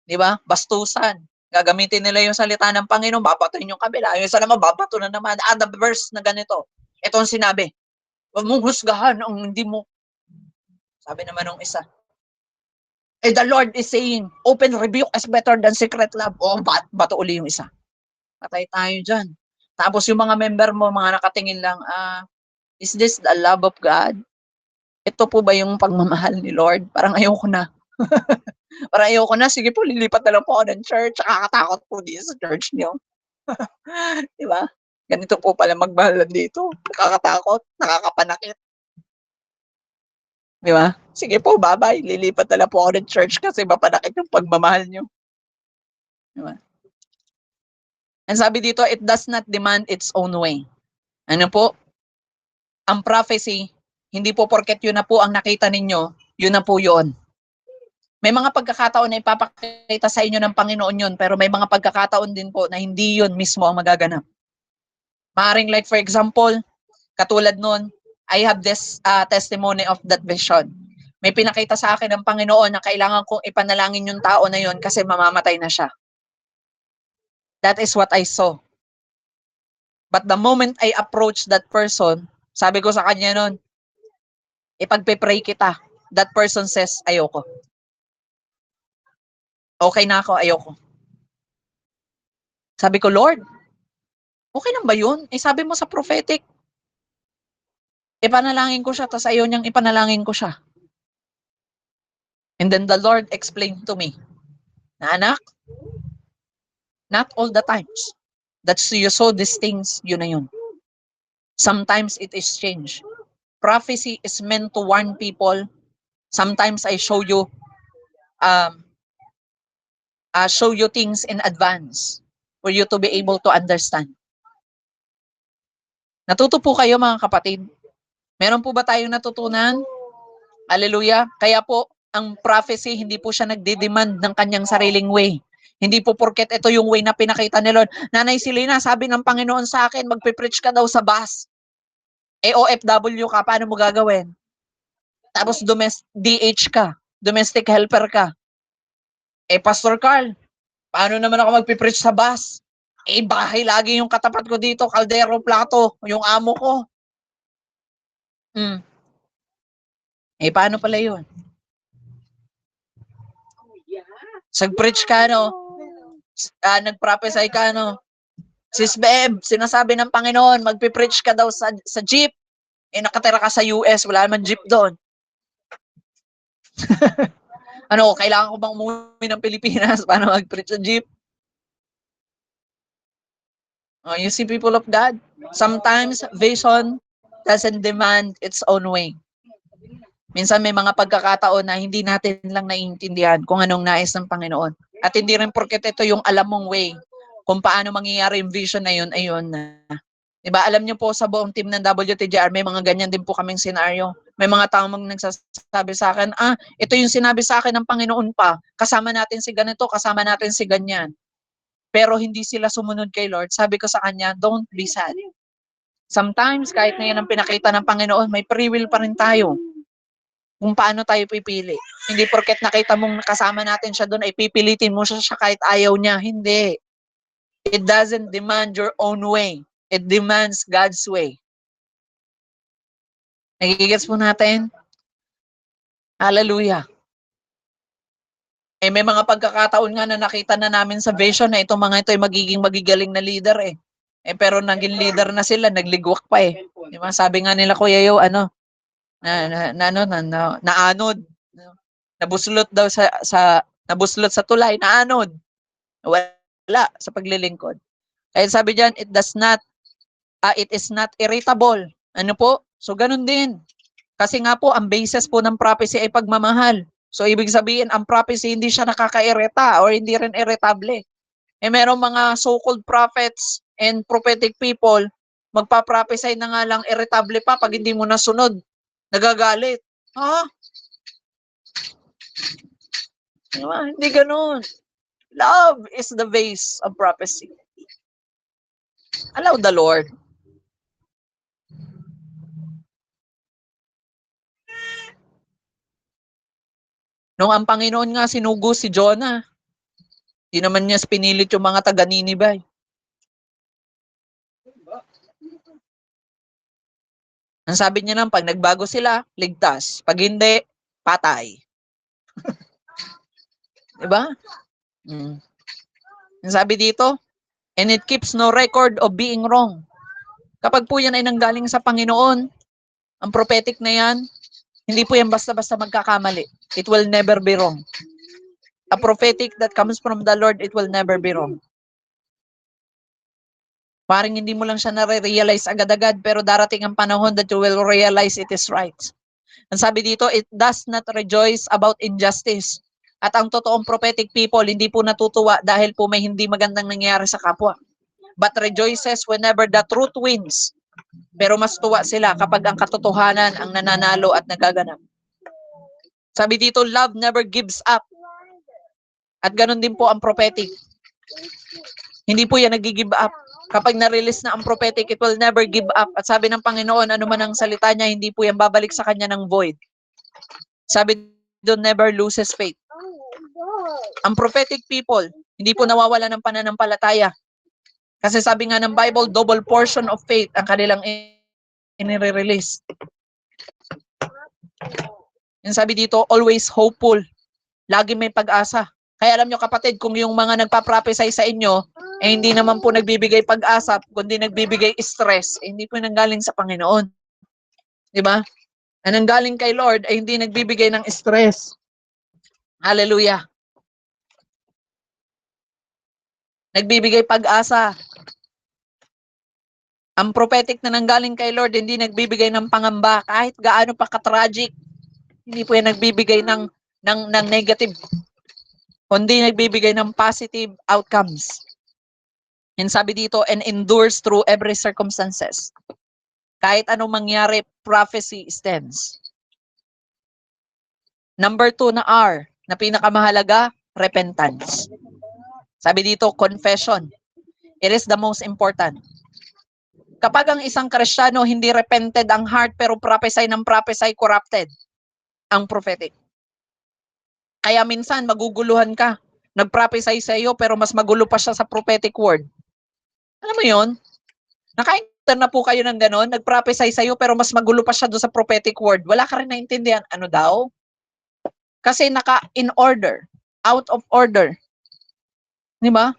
Di ba? Bastusan. Gagamitin nila yung salita ng Panginoon, babatuhin yung kabila. Yung isa naman, babato na naman. The verse na ganito. Ito ang sinabi. Huwag mong husgahan ang hindi mo. Sabi naman ng isa. The Lord is saying, open rebuke is better than secret love. Bato uli yung isa. Patay tayo dyan. Tapos yung mga member mo, mga nakatingin lang, is this the love of God? Ito po ba yung pagmamahal ni Lord? Parang ayoko na. Parang ayoko na. Sige po, lilipat na lang po ako ng church. Nakakatakot po dito sa church niyo. Di ba? Ganito po pala magmahalan dito. Nakakatakot, nakakapanakit. Di ba? Sige po, bye-bye. Lilipat na lang po ako ng church kasi mapanakit yung pagmamahal nyo. Di ba? And sabi dito, it does not demand its own way. Ano po? Ang prophecy, hindi po porket yun na po ang nakita ninyo, yun na po yun. May mga pagkakataon na ipapakita sa inyo ng Panginoon yun, pero may mga pagkakataon din po na hindi yun mismo ang magaganap. Maaring like for example, katulad nun, I have this testimony of that vision. May pinakita sa akin ng Panginoon na kailangan kong ipanalangin yung tao na yun kasi mamamatay na siya. That is what I saw. But the moment I approach that person, sabi ko sa kanya nun, ipagpe-pray kita. That person says, ayoko. Okay na ako, ayoko. Sabi ko, Lord, okay lang ba yun? Sabi mo sa prophetic, ipanalangin ko siya, tas ayaw niyang ipanalangin ko siya. And then the Lord explained to me, na anak, not all the times that you saw these things, yun na yun. Sometimes it is change. Prophecy is meant to warn people. Sometimes I show you things in advance for you to be able to understand. Natuto po kayo mga kapatid? Meron po ba tayong natutunan? Hallelujah. Kaya po, ang prophecy, hindi po siya nagde-demand ng kanyang sariling way. Hindi po porket ito yung way na pinakita ni Lord. Nanay Silina, sabi ng Panginoon sa akin, magpe-preach ka daw sa bus. OFW ka, paano mo gagawin? Tapos DH ka, domestic helper ka. Pastor Carl, paano naman ako magpe-preach sa bus? Bahay lagi yung katapat ko dito, kaldero, plato, yung amo ko. Paano pala yun? Sag-preach ka, no? Nag-prophesy ka, no? Sis Beb, sinasabi ng Panginoon, magpe-preach ka daw sa jeep. Nakatira ka sa US, wala naman jeep doon. Kailangan ko bang umuwi ng Pilipinas para mag-preach sa jeep? Oh, you see, people of God, sometimes vision doesn't demand its own way. Minsan may mga pagkakataon na hindi natin lang naiintindihan kung anong nais ng Panginoon. At hindi rin porket ito yung alam mong way kung paano mangyayari yung vision na yun, ayun na. Diba, alam niyo po sa buong team ng WTJR, may mga ganyan din po kaming senaryo. May mga taong nagsasabi sa akin, ito yung sinabi sa akin ng Panginoon pa, kasama natin si ganito, kasama natin si ganyan. Pero hindi sila sumunod kay Lord. Sabi ko sa kanya, don't be sad. Sometimes, kahit na yan ang pinakita ng Panginoon, may free will pa rin tayo kung paano tayo pipili. Hindi porket nakita mong kasama natin siya doon, ay pipilitin mo siya kahit ayaw niya. Hindi. It doesn't demand your own way. It demands God's way. Nagigigets po natin? Hallelujah. May mga pagkakataon nga na nakita na namin sa vision na itong mga ito ay magigaling na leader eh. Pero naging leader na sila, nagligwak pa eh. Diba? Sabi nga nila, Kuya Yo, naanod. Nabuslot daw nabuslot sa tulay, naanod. Wala sa paglilingkod. Kaya sabi diyan, it is not irritable. Ano po? So ganun din. Kasi nga po, ang basis po ng prophecy ay pagmamahal. So ibig sabihin, ang prophecy hindi siya nakakairita or hindi rin irritable. Merong mga so-called prophets and prophetic people, magpa-prophesy na nga lang irritable pa pag hindi mo nasunod. Nagagalit. Diba? Hindi ganun. Love is the base of prophecy. Allow the Lord. Nung ang Panginoon nga sinugo si Jonah, di naman niya pinilit yung mga taga Nineveh. Ang sabi niya lang, pag nagbago sila, ligtas. Pag hindi, patay. Diba? Ang sabi dito, and it keeps no record of being wrong. Kapag po yan ay nanggaling sa Panginoon, ang prophetic na yan, hindi po yan basta-basta magkakamali. It will never be wrong. A prophetic that comes from the Lord, it will never be wrong. Parang hindi mo lang siya na-realize agad-agad, pero darating ang panahon that you will realize it is right. Ang sabi dito, it does not rejoice about injustice. At ang totoong prophetic people, hindi po natutuwa dahil po may hindi magandang nangyayari sa kapwa. But rejoices whenever the truth wins. Pero mas tuwa sila kapag ang katotohanan ang nananalo at nagaganap. Sabi dito, love never gives up. At ganun din po ang prophetic. Hindi po yan nag-give up. Kapag na-release na ang prophetic, it will never give up. At sabi ng Panginoon, ano man ang salita niya, hindi po yan babalik sa kanya ng void. Sabi doon, never loses faith. Ang prophetic people, hindi po nawawala ng pananampalataya. Kasi sabi nga ng Bible, double portion of faith ang kanilang inire-release. Yung sabi dito, always hopeful. Lagi may pag-asa. Kaya alam nyo kapatid, kung yung mga nagpa-prophesy sa inyo, hindi naman po nagbibigay pag-asa, kundi nagbibigay stress, hindi po nanggaling sa Panginoon. Diba? Na nanggaling kay Lord ay hindi nagbibigay ng stress. Hallelujah. Nagbibigay pag-asa. Ang prophetic na nanggaling kay Lord, hindi nagbibigay ng pangamba, kahit gaano pa ka-tragic. Hindi po yan nagbibigay ng negative, kundi nagbibigay ng positive outcomes. And sabi dito, and endures through every circumstances. Kahit anong mangyari, prophecy stands. Number 2 na R, na pinakamahalaga, repentance. Sabi dito, confession. It is the most important. Kapag ang isang Kristiyano hindi repented ang heart pero prophesy ng prophesy, corrupted ang prophetic. Kaya minsan maguguluhan ka. Nag-prophesy sa iyo pero mas magulo pa siya sa prophetic word. Alam mo yon? Naka-enter na po kayo ng ganon, nag-prophesy sa iyo pero mas magulo pa siya doon sa prophetic word. Wala ka rin naintindihan. Ano daw? Kasi naka-in order, out of order. Di ba?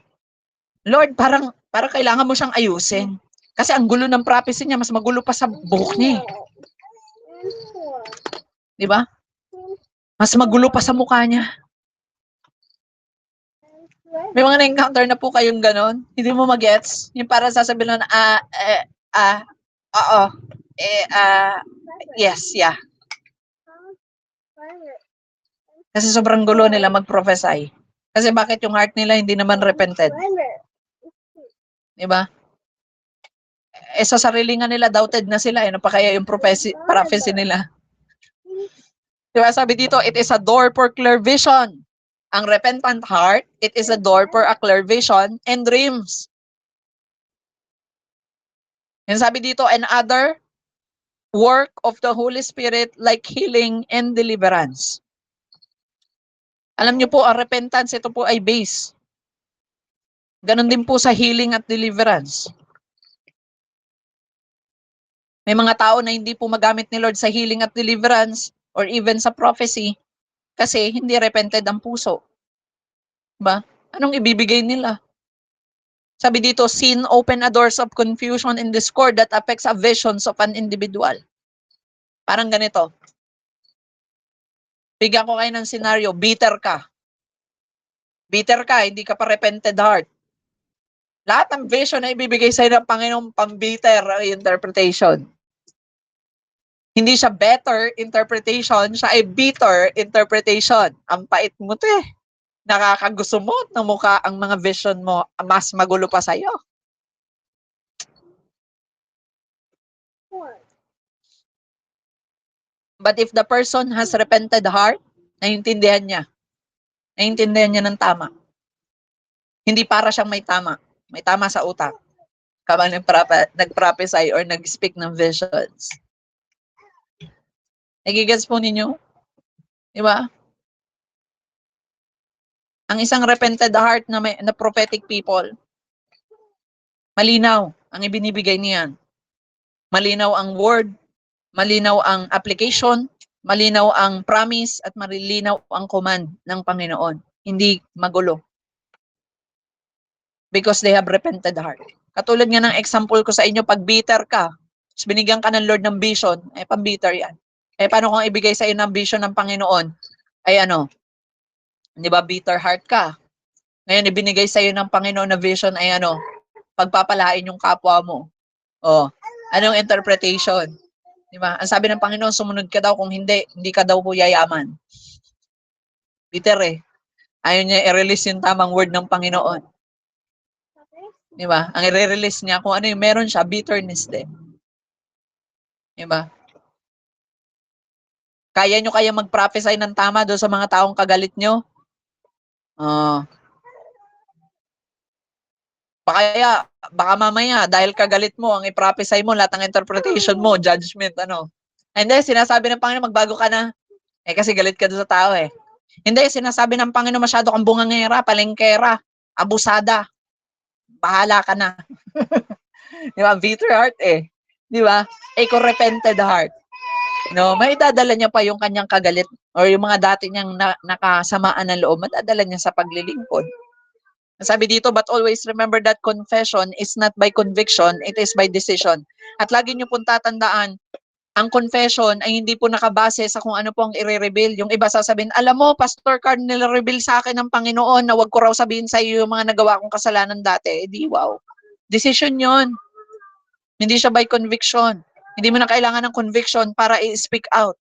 Lord, parang kailangan mo siyang ayusin. Kasi ang gulo ng prophecy niya, mas magulo pa sa buhok niya. Di ba? Mas magulo pa sa mukha niya. May mga na-encounter na po kayong ganon? Hindi mo magets? Yung parang sasabihin na, oo, yes, yeah. Kasi sobrang gulo nila mag-prophesy. Kasi bakit yung heart nila hindi naman repented? Diba? Eh sa sarili nga nila, doubted na sila. Ano pa kaya yung prophecy nila? Diba sabi dito, it is a door for clear vision. Ang repentant heart, it is a door for a clear vision and dreams. And sabi dito, and other work of the Holy Spirit like healing and deliverance. Alam niyo po, ang repentance, ito po ay base. Ganon din po sa healing at deliverance. May mga tao na hindi po magamit ni Lord sa healing at deliverance or even sa prophecy kasi hindi repented ang puso. Ba? Anong ibibigay nila? Sabi dito, sin open a doors of confusion and discord that affects a visions of an individual. Parang ganito. Bigyan ko kayo ng scenario, bitter ka. Bitter ka, hindi ka pa repented heart. Lahat ng vision na ibibigay sa'yo ng Panginoong pang-bitter interpretation. Hindi siya better interpretation, siya ay bitter interpretation. Ang pait mo to eh. Nakakagusto mo ng mukha ang mga vision mo, mas magulo pa sa'yo. But if the person has repented heart, naiintindihan niya. Naiintindihan niya ng tama. Hindi para siyang may tama. May tama sa utak. Kapag nag-prophesy or nag-speak ng visions. Nagigets po ninyo? Diba? Ang isang repented heart na prophetic people, malinaw ang ibinibigay niyan. Malinaw ang word, malinaw ang application, malinaw ang promise, at malinaw ang command ng Panginoon. Hindi magulo. Because they have repented heart. Katulad nga ng example ko sa inyo, pag bitter ka, binigyan ka ng Lord ng vision, eh pang-bitter yan. Eh paano kung ibigay sa iyo ng vision ng Panginoon? Ay ano, di ba bitter heart ka? Ngayon ibinigay sa iyo ng Panginoon na vision ay ano, pagpapalain yung kapwa mo. Oh, anong interpretation? Di ba? Ang sabi ng Panginoon, sumunod ka daw, kung hindi ka daw po yayaman. Bitter eh. Ayaw niya i-release yung tamang word ng Panginoon. Di ba? Ang i-release niya, kung ano yung meron siya, bitterness din. Di ba? Kaya nyo kaya mag-prophesy ng tama doon sa mga taong kagalit nyo? Baka mamaya, dahil kagalit mo, ang i-prophesy mo, lahat ng interpretation mo, judgment, ano. Hindi, sinasabi ng Panginoon, magbago ka na. Eh, kasi galit ka doon sa tao eh. Hindi, sinasabi ng Panginoon, masyado kang bungangera, palengkera, abusada. Bahala ka na. Di ba? Bitter heart eh. Di ba? Eh, kung repented heart. No, may dadala niya pa yung kanyang kagalit or yung mga dati niyang nakasamaan ng loob, madadala niya sa paglilingkod. Sabi dito, but always remember that confession is not by conviction, it is by decision. At lagi niyo pong tatandaan, ang confession ay hindi po nakabase sa kung ano po ang i-reveal. Yung iba sasabihin, alam mo, Pastor Card, nila-reveal sa akin ng Panginoon na wag ko raw sabihin sa iyo yung mga nagawa kong kasalanan dati. Eh di wow. Decision yon. Hindi siya by conviction. Hindi mo na kailangan ng conviction para i-speak out.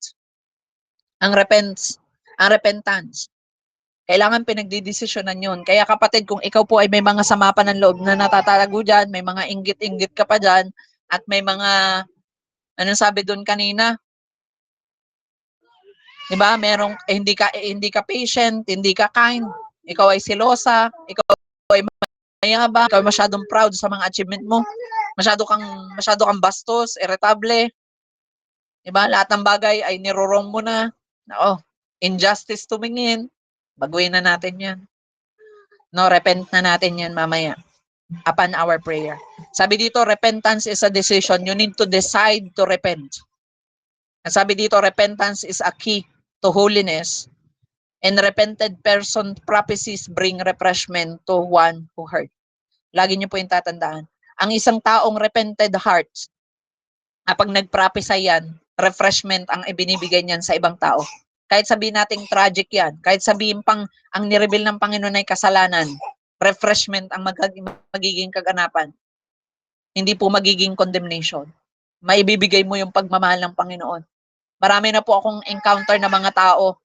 Ang repentance. Kailangan pinagdidesisyonan yun. Kaya kapatid, kung ikaw po ay may mga sama pa ng loob na natatalago dyan, may mga inggit-inggit ka pa dyan, at may mga, anong sabi doon kanina? Diba? Hindi ka patient, hindi ka kind, ikaw ay silosa, ikaw ay mayabang, ikaw ay masyadong proud sa mga achievement mo, masyado kang bastos, irritable. Diba? Lahat ng bagay ay nirorong mo na. Oo, injustice tumingin. Baguhin na natin yan. No, repent na natin yan mamaya. Upon our prayer. Sabi dito, repentance is a decision. You need to decide to repent. At sabi dito, repentance is a key to holiness. And repented person prophecies bring refreshment to one who hurt. Lagi niyo po yung tatandaan. Ang isang taong repented heart, kapag nag-prophesy yan, refreshment ang ibinibigay niyan sa ibang tao. Kahit sabihin nating tragic yan, kahit sabihin pang ang nireveal ng Panginoon ay kasalanan, refreshment ang magiging kaganapan. Hindi po magiging condemnation. Maibibigay mo yung pagmamahal ng Panginoon. Marami na po akong encounter na mga tao.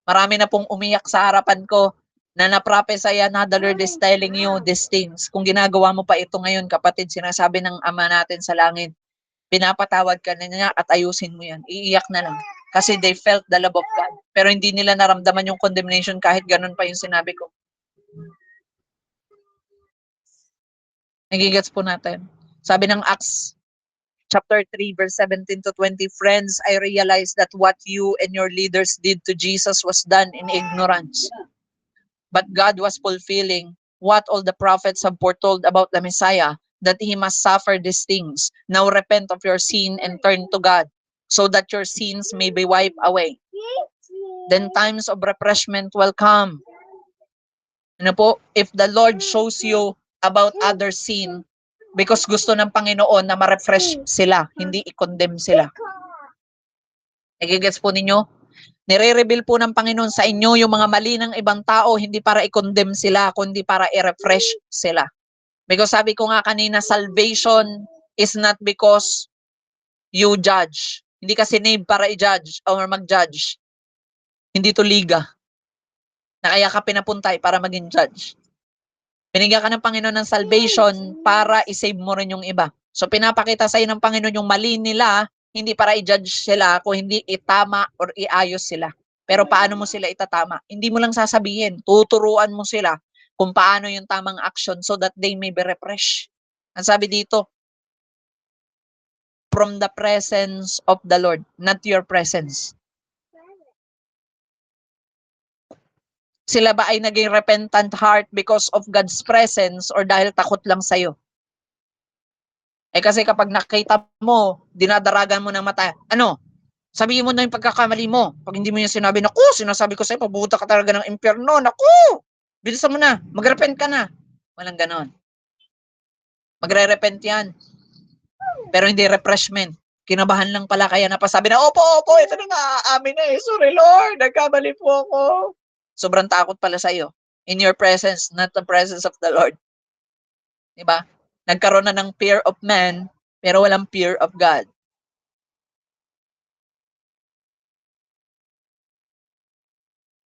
Marami na pong umiyak sa harapan ko na naprophesy na the Lord is telling you these things. Kung ginagawa mo pa ito ngayon, kapatid, sinasabi ng Ama natin sa langit, pinapatawad ka na niya at ayusin mo yan. Iiyak na lang. Kasi they felt the love of God. Pero hindi nila naramdaman yung condemnation kahit ganun pa yung sinabi ko. Nagigets po natin. Sabi ng Acts chapter 3, verse 17 to 20, friends, I realize that what you and your leaders did to Jesus was done in ignorance. But God was fulfilling what all the prophets have foretold about the Messiah, that he must suffer these things. Now repent of your sin and turn to God, so that your sins may be wiped away. Then times of refreshment will come. Ano po? If the Lord shows you about other sin, because gusto ng Panginoon na ma-refresh sila, hindi i-condemn sila. Nagigets po ninyo? Nire-reveal po ng Panginoon sa inyo yung mga mali ng ibang tao, hindi para i-condemn sila, kundi para i-refresh sila. Because sabi ko nga kanina, salvation is not because you judge. Hindi ka sinave para i-judge or mag-judge. Hindi to liga. Na kaya ka pinapuntay para maging judge. Binigyan ka ng Panginoon ng salvation para i-save mo rin yung iba. So pinapakita sa iyo ng Panginoon yung mali nila, hindi para i-judge sila, kung hindi itama or iayos sila. Pero paano mo sila itatama? Hindi mo lang sasabihin, tuturuan mo sila kung paano yung tamang action so that they may be refreshed. Ang sabi dito, from the presence of the Lord, not your presence. Sila ba ay naging repentant heart because of God's presence or dahil takot lang sa'yo? Eh kasi kapag nakita mo, dinadaragan mo ng mata, ano? Sabihin mo na yung pagkakamali mo. Pag hindi mo yung sinabi, naku, sinasabi ko sa'yo, pabuta ka talaga ng impyerno, naku! Bilisan mo na, mag-repent ka na. Walang ganon. Magre-repent yan. Pero hindi refreshment. Kinabahan lang pala kaya napasabi na, opo, ito na nga, amin na eh. Sorry Lord, nagkamali po ako. Sobrang takot pala sa'yo. In your presence, not the presence of the Lord. Diba? Nagkaroon na ng fear of man, pero walang fear of God.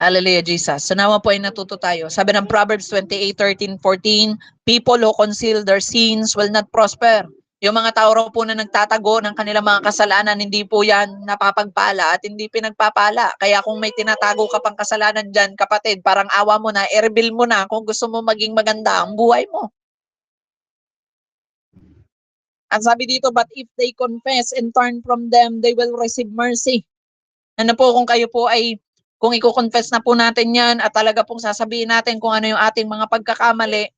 Hallelujah, Jesus. So nawa po ay natuto tayo. Sabi ng Proverbs 28:13-14, people who conceal their sins will not prosper. Yung mga tao raw po na nagtatago ng kanilang mga kasalanan, hindi po yan napapagpala at hindi pinagpapala. Kaya kung may tinatago ka pang kasalanan dyan, kapatid, parang awa mo na, i-reveal mo na kung gusto mo maging maganda ang buhay mo. Ang sabi dito, but if they confess and turn from them, they will receive mercy. Ano po, kung kayo po ay, kung i-confess na po natin yan at talaga pong sasabihin natin kung ano yung ating mga pagkakamali,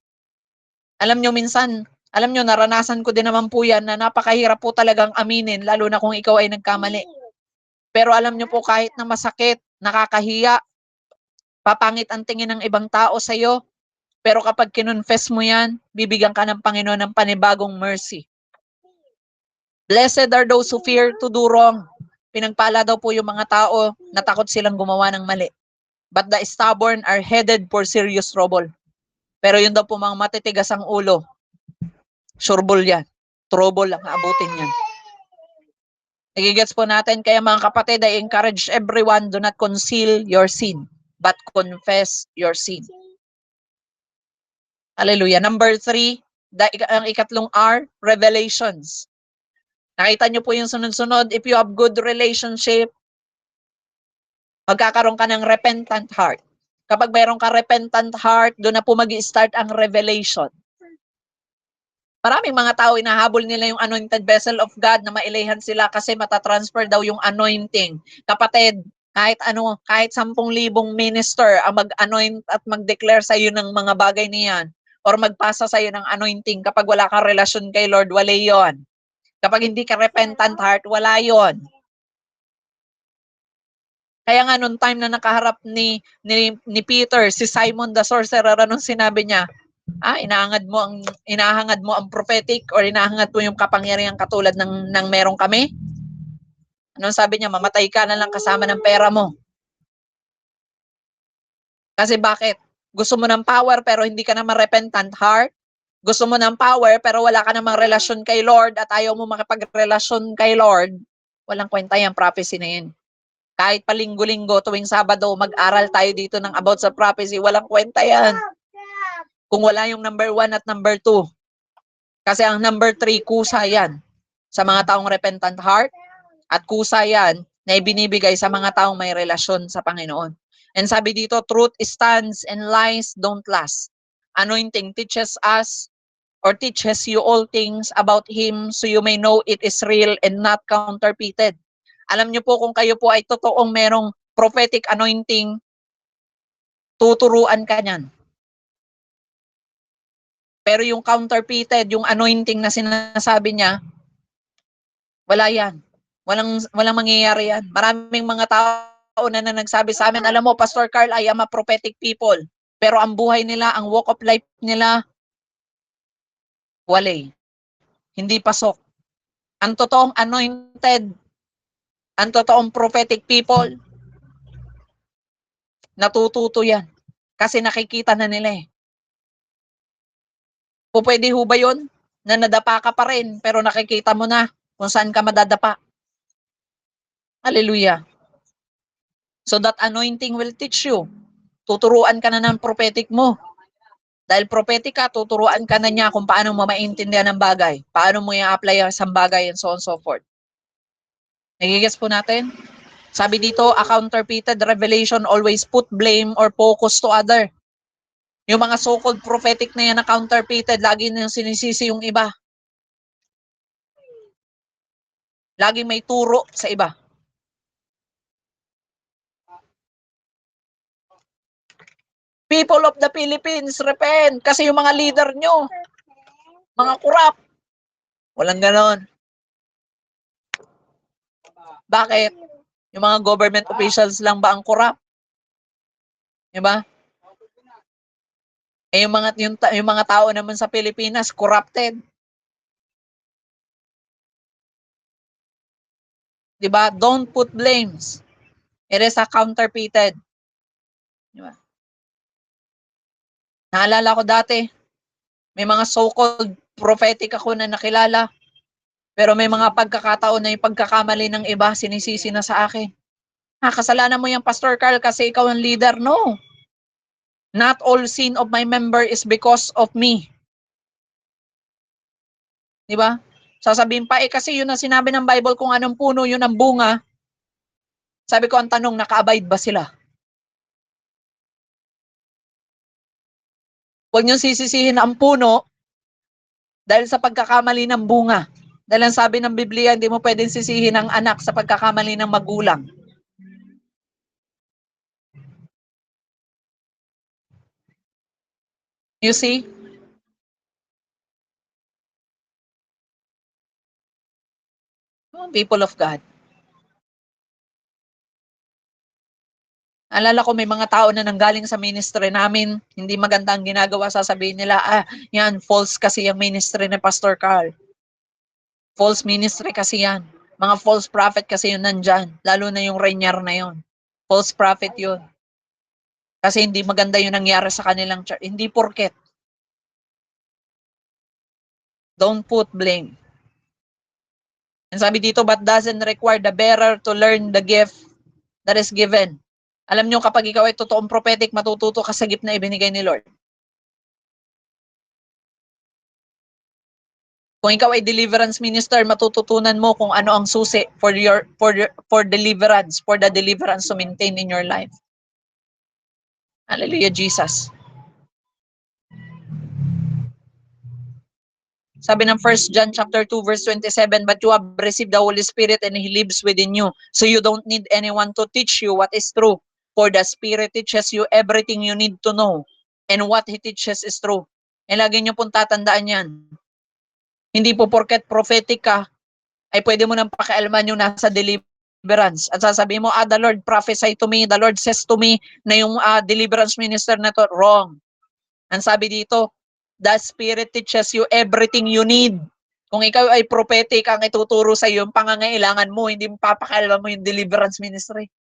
alam nyo minsan, alam nyo, naranasan ko din naman po yan na napakahirap po talagang aminin, lalo na kung ikaw ay nagkamali. Pero alam nyo po, kahit na masakit, nakakahiya, papangit ang tingin ng ibang tao sa'yo, pero kapag kinonfess mo yan, bibigyan ka ng Panginoon ng panibagong mercy. Blessed are those who fear to do wrong. Pinagpala daw po yung mga tao na takot silang gumawa ng mali. But the stubborn are headed for serious trouble. Pero yun daw po mga matitigas ang ulo, sureball yan. Trouble ang abutin yan. Nagigets po natin, kaya mga kapatid, I encourage everyone, do not conceal your sin, but confess your sin. Hallelujah. Number 3, ang ikatlong R, revelations. Nakita nyo po yung sunod-sunod, if you have good relationship, magkakaroon ka ng repentant heart. Kapag mayroon ka repentant heart, doon na po mag-i-start ang revelation. Maraming mga tao, inahabol nila yung anointed vessel of God na mailayhan sila kasi matatransfer daw yung anointing. Kapatid, kahit 10,000 minister ang mag-anoint at mag-declare sa iyo ng mga bagay niyan or magpasa sa iyo ng anointing, kapag wala kang relasyon kay Lord, wala yon. Kapag hindi ka repentant heart, wala yon. Kaya nga nung time na nakaharap ni Peter, si Simon the sorcerer, anong sinabi niya? Inahangad mo ang prophetic or inahangad mo yung kapangyarihan katulad ng merong kami? Anong sabi niya? Mamatay ka na lang kasama ng pera mo. Kasi bakit? Gusto mo ng power pero hindi ka naman repentant heart. Gusto mo ng power pero wala ka namang relasyon kay Lord at ayaw mo makipagrelasyon kay Lord. Walang kwenta yan, prophecy na yan. Kahit palinggo-linggo, tuwing Sabado, mag-aral tayo dito ng about sa prophecy, walang kwenta yan. Kung wala yung number 1 at number 2. Kasi ang number 3, kusa yan sa mga taong repentant heart at kusa yan na ibinibigay sa mga taong may relasyon sa Panginoon. And sabi dito, truth stands and lies don't last. Anointing teaches us or teaches you all things about Him so you may know it is real and not counterfeited. Alam niyo po kung kayo po ay totoong merong prophetic anointing, tuturuan ka niyan. Pero yung counterfeited, yung anointing na sinasabi niya, wala yan. Walang mangyayari yan. Maraming mga tao na nagsabi sa amin, alam mo, Pastor Carl, I am a prophetic people. Pero ang buhay nila, ang walk of life nila, wala. Hindi pasok. Ang totoong anointed, ang totoong prophetic people, natututo yan. Kasi nakikita na nila eh. Pwede ho ba yun? Na nadapa ka pa rin, pero nakikita mo na kung saan ka madadapa. Hallelujah. So that anointing will teach you. Tuturuan ka na ng prophetic mo. Dahil prophetic ka, tuturuan ka na niya kung paano mo maintindihan ng bagay. Paano mo i-apply ang bagay and so on and so forth. Nagigets po natin? Sabi dito, a counterfeited revelation always put blame or focus to other. Yung mga so-called prophetic na yan na counterfeited, lagi na sinisisi yung iba. Lagi may turo sa iba. People of the Philippines, repent. Kasi yung mga leader nyo, mga kurap. Walang ganon. Bakit? Yung mga government officials lang ba ang kurap? Diba? Eh yung mga tao naman sa Pilipinas, corrupted. Diba? Don't put blames. It is a counterfeited. Diba? Naalala ko dati, may mga so-called prophetic ako na nakilala. Pero may mga pagkakataon na yung pagkakamali ng iba, sinisisi na sa akin. Kasalanan mo yung Pastor Carl kasi ikaw ang leader. No. Not all sin of my member is because of me. Diba? Sasabihin pa, kasi yun ang sinabi ng Bible kung anong puno, yun ang bunga. Sabi ko, ang tanong, naka-abide ba sila? Huwag niyong sisisihin ang puno dahil sa pagkakamali ng bunga. Dahil ang sabi ng Biblia, hindi mo pwedeng sisihin ang anak sa pagkakamali ng magulang. You see? People of God. Alala ko may mga tao na nanggaling sa ministry namin, hindi maganda ang ginagawa, sasabihin nila, yan, false kasi yung ministry ni Pastor Carl. False ministry kasi yan. Mga false prophet kasi yun nandyan. Lalo na yung Renyar na yun. False prophet yun. Kasi hindi maganda yung nangyari sa kanilang church. Hindi porket. Don't put blame. And sabi dito, but doesn't require the bearer to learn the gift that is given. Alam nyo, kapag ikaw ay totoong prophetic, matututo ka sa gift na ibinigay ni Lord. Kung ikaw ay deliverance minister, matututunan mo kung ano ang susi for deliverance, for the deliverance to maintain in your life. Hallelujah, Jesus. Sabi ng 1 John chapter 2 verse 27, but you have received the Holy Spirit and He lives within you. So you don't need anyone to teach you what is true. For the Spirit teaches you everything you need to know. And what He teaches is true. E lagi niyo pong tatandaan yan. Hindi po porket prophetic ka, ay pwede mo nang pakialaman yung nasa deliverance. At sasabihin mo, the Lord prophesy to me, the Lord says to me na yung deliverance minister na to, wrong. Ang sabi dito, the Spirit teaches you everything you need. Kung ikaw ay prophetic, ang ituturo sa iyo yung pangangailangan mo, hindi mo papakialaman mo yung deliverance ministry.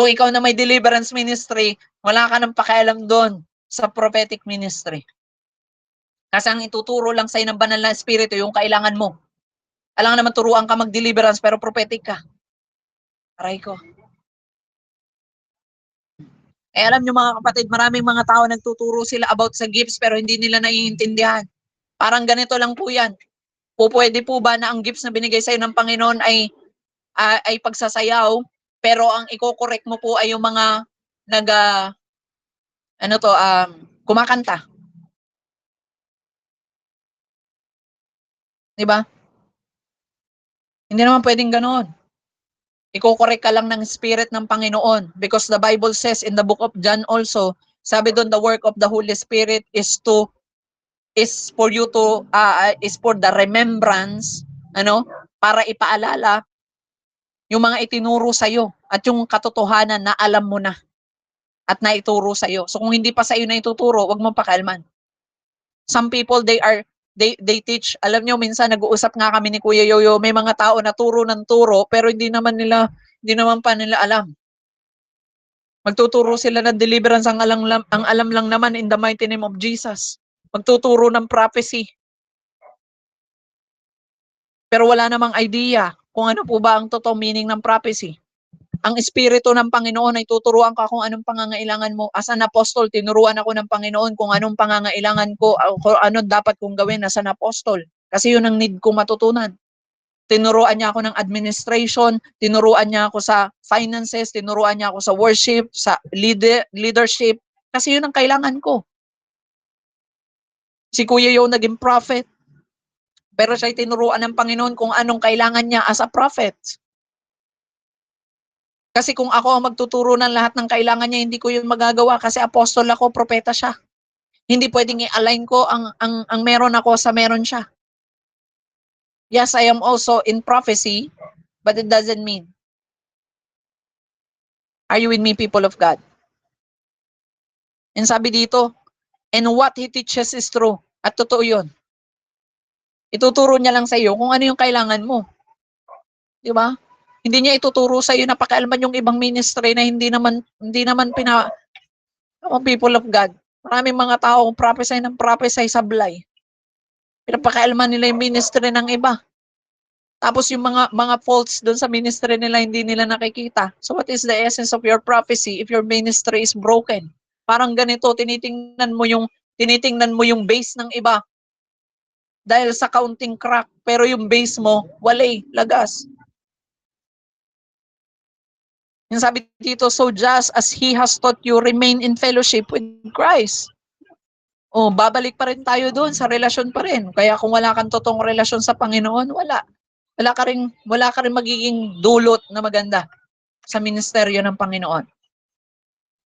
Kung ikaw na may deliverance ministry, wala ka nang pakialam doon sa prophetic ministry. Kasi ang ituturo lang sa'yo ng banal na espiritu, yung kailangan mo. Alam naman turuan ka mag-deliverance pero prophetic ka. Aray ko. Alam nyo mga kapatid, maraming mga tao nagtuturo sila about sa gifts pero hindi nila naiintindihan. Parang ganito lang po yan. Pwede po ba na ang gifts na binigay sa'yo ng Panginoon ay pagsasayaw, pero ang iko-correct mo po ay yung mga nag, kumakanta. Di ba? Hindi naman pwedeng ganoon. Iko-correct ka lang ng spirit ng Panginoon because the Bible says in the book of John also, sabi doon the work of the Holy Spirit is for you to is for the remembrance, para ipaalala yung mga itinuro sa iyo at yung katotohanan na alam mo na at naituro sa iyo. So kung hindi pa sa iyo na ituturo, wag mo pakialaman. Some people they teach, alam niyo minsan nag-uusap nga kami ni Kuya Yoyo, may mga tao na turo ng turo pero hindi naman pa nila alam. Magtuturo sila ng deliverance, ang alam lang naman in the mighty name of Jesus. Magtuturo ng prophecy. Pero wala namang idea kung ano po ba ang totoong meaning ng prophecy. Ang Espiritu ng Panginoon ay tuturuan ka kung anong pangangailangan mo. As an apostle, tinuruan ako ng Panginoon kung anong pangangailangan ko, kung ano dapat kong gawin as an apostle. Kasi yun ang need ko matutunan. Tinuruan niya ako ng administration, tinuruan niya ako sa finances, tinuruan niya ako sa worship, sa leadership. Kasi yun ang kailangan ko. Si Kuya Yo naging prophet. Pero siya'y tinuruan ng Panginoon kung anong kailangan niya as a prophet. Kasi kung ako ang magtuturo ng lahat ng kailangan niya, hindi ko yun magagawa kasi apostol ako, propeta siya. Hindi pwedeng i-align ko ang meron ako sa meron siya. Yes, I am also in prophecy, but it doesn't mean. Are you with me, people of God? And sabi dito, and what he teaches is true. At totoo yun. Ituturo niya lang sa iyo kung ano yung kailangan mo. Di ba? Hindi niya ituturo sa iyo na pakialaman yung ibang ministry na hindi naman people of God. Maraming mga tao ng prophesy sablay. Pinapakialaman nila yung ministry ng iba. Tapos yung mga faults doon sa ministry nila hindi nila nakikita. So what is the essence of your prophecy if your ministry is broken? Parang ganito, tinitingnan mo yung base ng iba dahil sa counting crack, pero yung base mo walay, lagas. Yung sabi dito, so just as he has taught you, remain in fellowship with Christ. Babalik pa rin tayo doon sa relasyon pa rin. Kaya kung wala kang totoong relasyon sa Panginoon, wala ka rin magiging dulot na maganda sa ministeryo ng Panginoon.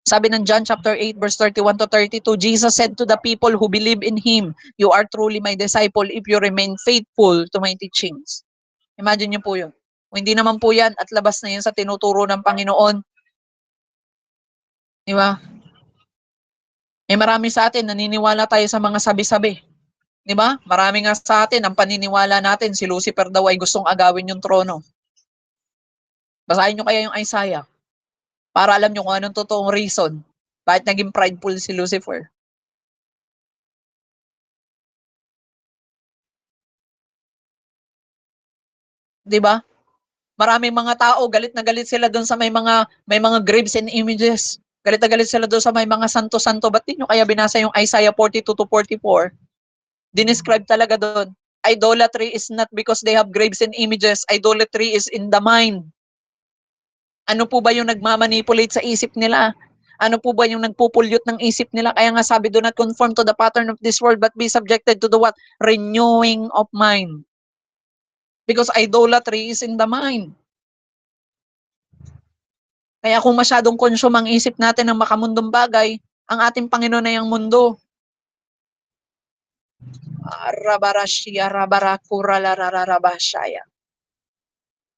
Sabi ng John chapter 8 verse 31 to 32, Jesus said to the people who believe in him, you are truly my disciple if you remain faithful to my teachings. Imagine niyo po yun. Kung hindi naman po yan at labas na yun sa tinuturo ng Panginoon, di ba? Marami sa atin naniniwala tayo sa mga sabi-sabi. Di ba? Marami nga sa atin ang paniniwala natin si Lucifer daw ay gustong agawin yung trono. Basahin nyo kaya yung Isaiah para alam nyo kung anong totoong reason bakit naging prideful si Lucifer. Di ba? Maraming mga tao galit na galit sila doon sa may mga graves and images. Galit na galit sila doon sa may mga santo-santo. Ba't di nyo kaya binasa yung Isaiah 42 to 44? Dinescribe talaga doon. Idolatry is not because they have graves and images. Idolatry is in the mind. Ano po ba yung nagmamanipulate sa isip nila? Ano po ba yung nagpupulyot ng isip nila? Kaya nga sabi, do not conform to the pattern of this world, but be subjected to the what? Renewing of mind. Because idolatry is in the mind. Kaya kung masyadong consume ang isip natin ng makamundong bagay, ang ating Panginoon ay ang mundo.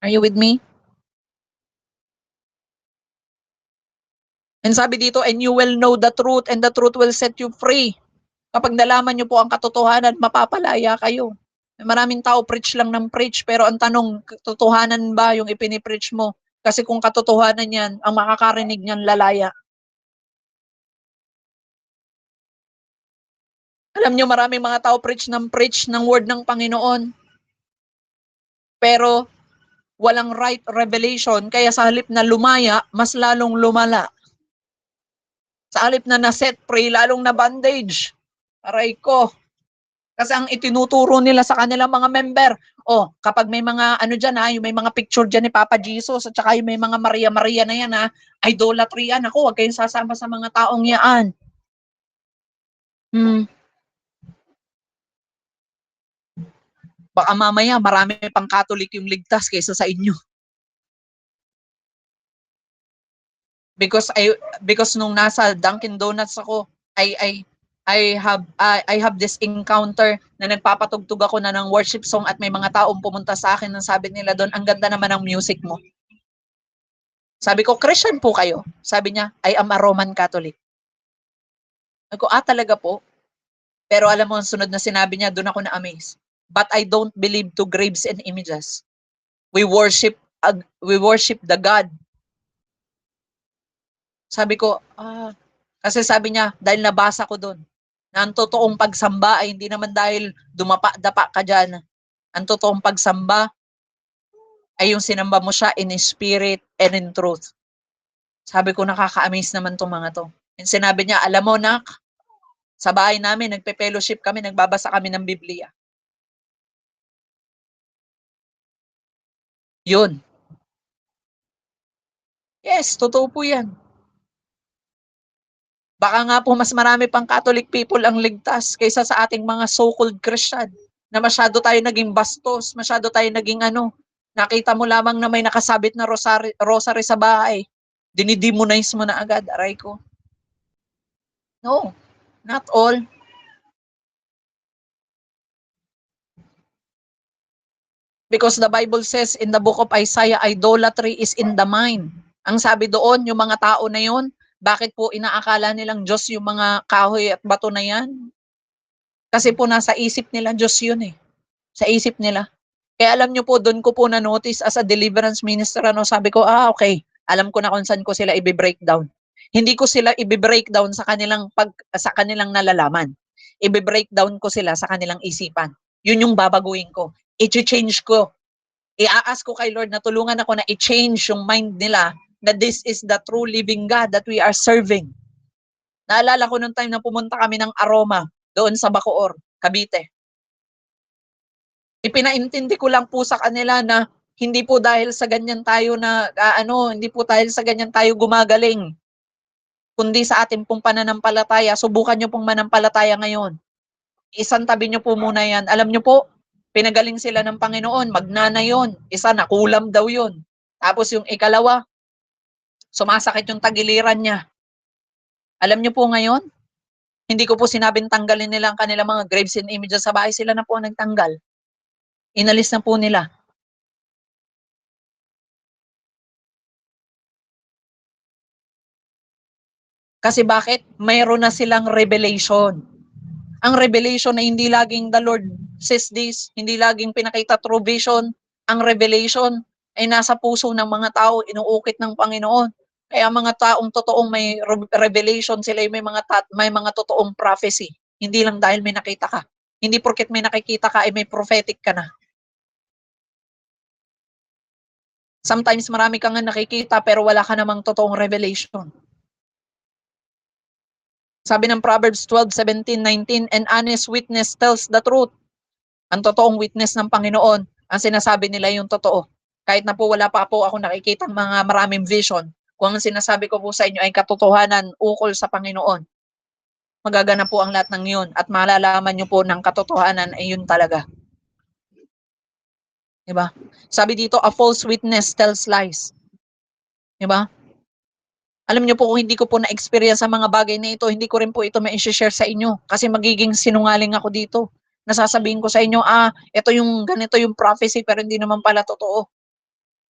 Are you with me? And sabi dito, and you will know the truth and the truth will set you free. Kapag nalaman nyo po ang katotohanan, mapapalaya kayo. Maraming tao preach lang ng preach, pero ang tanong, katotohanan ba yung ipinipreach mo? Kasi kung katotohanan yan, ang makakarinig niyan lalaya. Alam niyo maraming mga tao preach ng word ng Panginoon, pero walang right revelation, kaya sa halip na lumaya, mas lalong lumala. Sa halip na na-set free, lalong na bandage. Aray ko. Kasi ang itinuturo nila sa kanilang mga member, oh, kapag may mga ano dyan ha, yung may mga picture dyan ni Papa Jesus, at saka yung may mga Maria-Maria na yan ha, idolatry yan. Ako, huwag kayong sasama sa mga taong yaan. Hmm. Baka mamaya marami pang Catholic yung ligtas kaysa sa inyo. Because nung nasa Dunkin Donuts ako, I I I have this encounter na nagpapatugtog ako na ng worship song at may mga taong pumunta sa akin nang sabi nila doon, ang ganda naman ng music mo. Sabi ko, Christian po kayo? Sabi niya, I am a Roman Catholic. Sabi ko, talaga po? Pero alam mo, ang sunod na sinabi niya, doon ako na-amaze. But I don't believe to graves and images. We worship the God. Sabi ko, kasi sabi niya, dahil nabasa ko doon, na ang totoong pagsamba ay hindi naman dahil dumapa-dapa ka dyan. Ang totoong pagsamba ay yung sinamba mo siya in spirit and in truth. Sabi ko, nakaka-amaze naman itong mga to. And sinabi niya, alam mo, nak, sa bahay namin, nagpe-fellowship kami, nagbabasa kami ng Biblia. Yun. Yes, totoo po yan. Baka nga po mas marami pang Catholic people ang ligtas kaysa sa ating mga so-called Christian na masyado tayo naging bastos, masyado tayo naging ano, nakita mo lamang na may nakasabit na rosary sa bahay, dinidemonize mo na agad, aray ko. No, not all. Because the Bible says in the book of Isaiah, idolatry is in the mind. Ang sabi doon, yung mga tao na yon, bakit po inaakala nilang Diyos yung mga kahoy at bato na yan? Kasi po nasa isip nila Diyos yun eh. Sa isip nila. Kaya alam niyo po, doon ko po na-notice as a deliverance minister, ano, sabi ko, okay, alam ko na kung saan ko sila i-breakdown. Hindi ko sila i-breakdown sa kanilang nalalaman. I-breakdown ko sila sa kanilang isipan. Yun yung babaguhin ko. I-change ko. I-ask ko kay Lord na tulungan ako na i-change yung mind nila na this is the true living God that we are serving. Naalala ko nung time na pumunta kami ng Aroma doon sa Bacoor, Cavite. Ipinaintindi ko lang po sa kanila na hindi po dahil sa ganyan tayo na hindi po dahil sa ganyan tayo gumagaling, kundi sa ating pong pananampalataya. Subukan niyo pong manampalataya ngayon. Isang tabi niyo po muna yan. Alam niyo po, pinagaling sila ng Panginoon, magnana yon. Isa, nakulam daw yon. Tapos yung ikalawa, sumasakit yung tagiliran niya. Alam niyo po ngayon, hindi ko po sinabing tanggalin nila ang kanilang mga graves and images sa bahay. Sila na po ang nagtanggal. Inalis na po nila. Kasi bakit? Mayroon na silang revelation. Ang revelation na hindi laging the Lord says this, hindi laging pinakita through vision. Ang revelation ay nasa puso ng mga tao, inuukit ng Panginoon. Kaya mga taong totoong may revelation, sila ay may mga totoong prophecy. Hindi lang dahil may nakita ka. Hindi porket may nakikita ka ay may prophetic ka na. Sometimes marami kang nakikita pero wala ka namang totoong revelation. Sabi ng Proverbs 12:17-19, an honest witness tells the truth. Ang totoong witness ng Panginoon, ang sinasabi nila yung totoo. Kahit na po wala pa po ako nakikita mga maraming vision, kung ang sinasabi ko po sa inyo ay katotohanan ukol sa Panginoon, magaganap po ang lahat ng yun at malalaman nyo po ng katotohanan ay yun talaga. Diba? Sabi dito, a false witness tells lies. Diba? Alam niyo po, kung hindi ko po na-experience sa mga bagay na ito, hindi ko rin po ito ma-share sa inyo kasi magiging sinungaling ako dito. Nasasabihin ko sa inyo, ito yung ganito yung prophecy pero hindi naman pala totoo.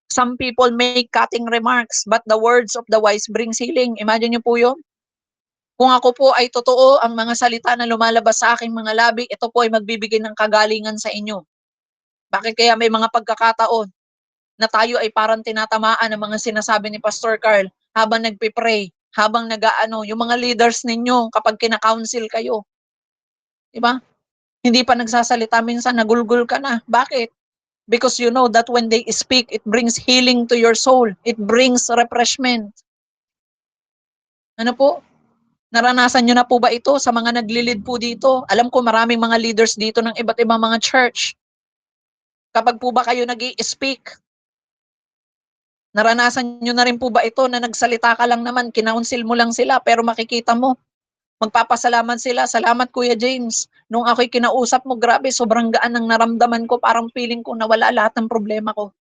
Some people make cutting remarks but the words of the wise bring healing. Imagine niyo po yun. Kung ako po ay totoo, ang mga salita na lumalabas sa aking mga labi, ito po ay magbibigay ng kagalingan sa inyo. Bakit kaya may mga pagkakataon? na tayo ay parang tinatamaan ng mga sinasabi ni Pastor Carl habang nagpe-pray, habang nag-aano, yung mga leaders ninyo kapag kina-counsel kayo, 'di ba? Hindi pa nagsasalita minsan nagulgul ka na. Bakit? Because you know that when they speak, it brings healing to your soul. It brings refreshment. Ano po? Naranasan nyo na po ba ito sa mga nagli-lead po dito? Alam ko maraming mga leaders dito ng iba't ibang mga church. Kapag po ba kayo nag-i-speak, naranasan nyo na rin po ba ito na nagsalita ka lang naman, kinaunsil mo lang sila, pero makikita mo, magpapasalamat sila. Salamat Kuya James. Nung ako'y kinausap mo, grabe, sobrang gaan ng naramdaman ko. Parang feeling ko nawala lahat ng problema ko.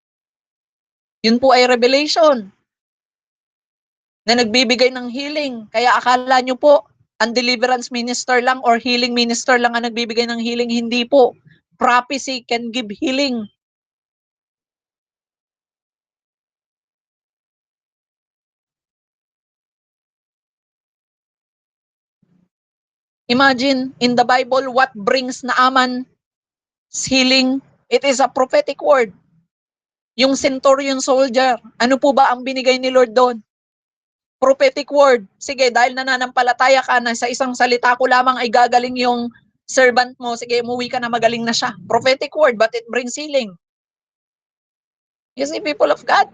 Yun po ay revelation na nagbibigay ng healing. Kaya akala nyo po, ang deliverance minister lang or healing minister lang ang nagbibigay ng healing. Hindi po. Prophecy can give healing. Imagine, in the Bible, what brings Naaman healing? It is a prophetic word. Yung centurion soldier, ano po ba ang binigay ni Lord doon? Prophetic word. Sige, dahil nananampalataya ka na sa isang salita ko lamang ay gagaling yung servant mo, sige, umuwi ka na, magaling na siya. Prophetic word, but it brings healing. You see, people of God,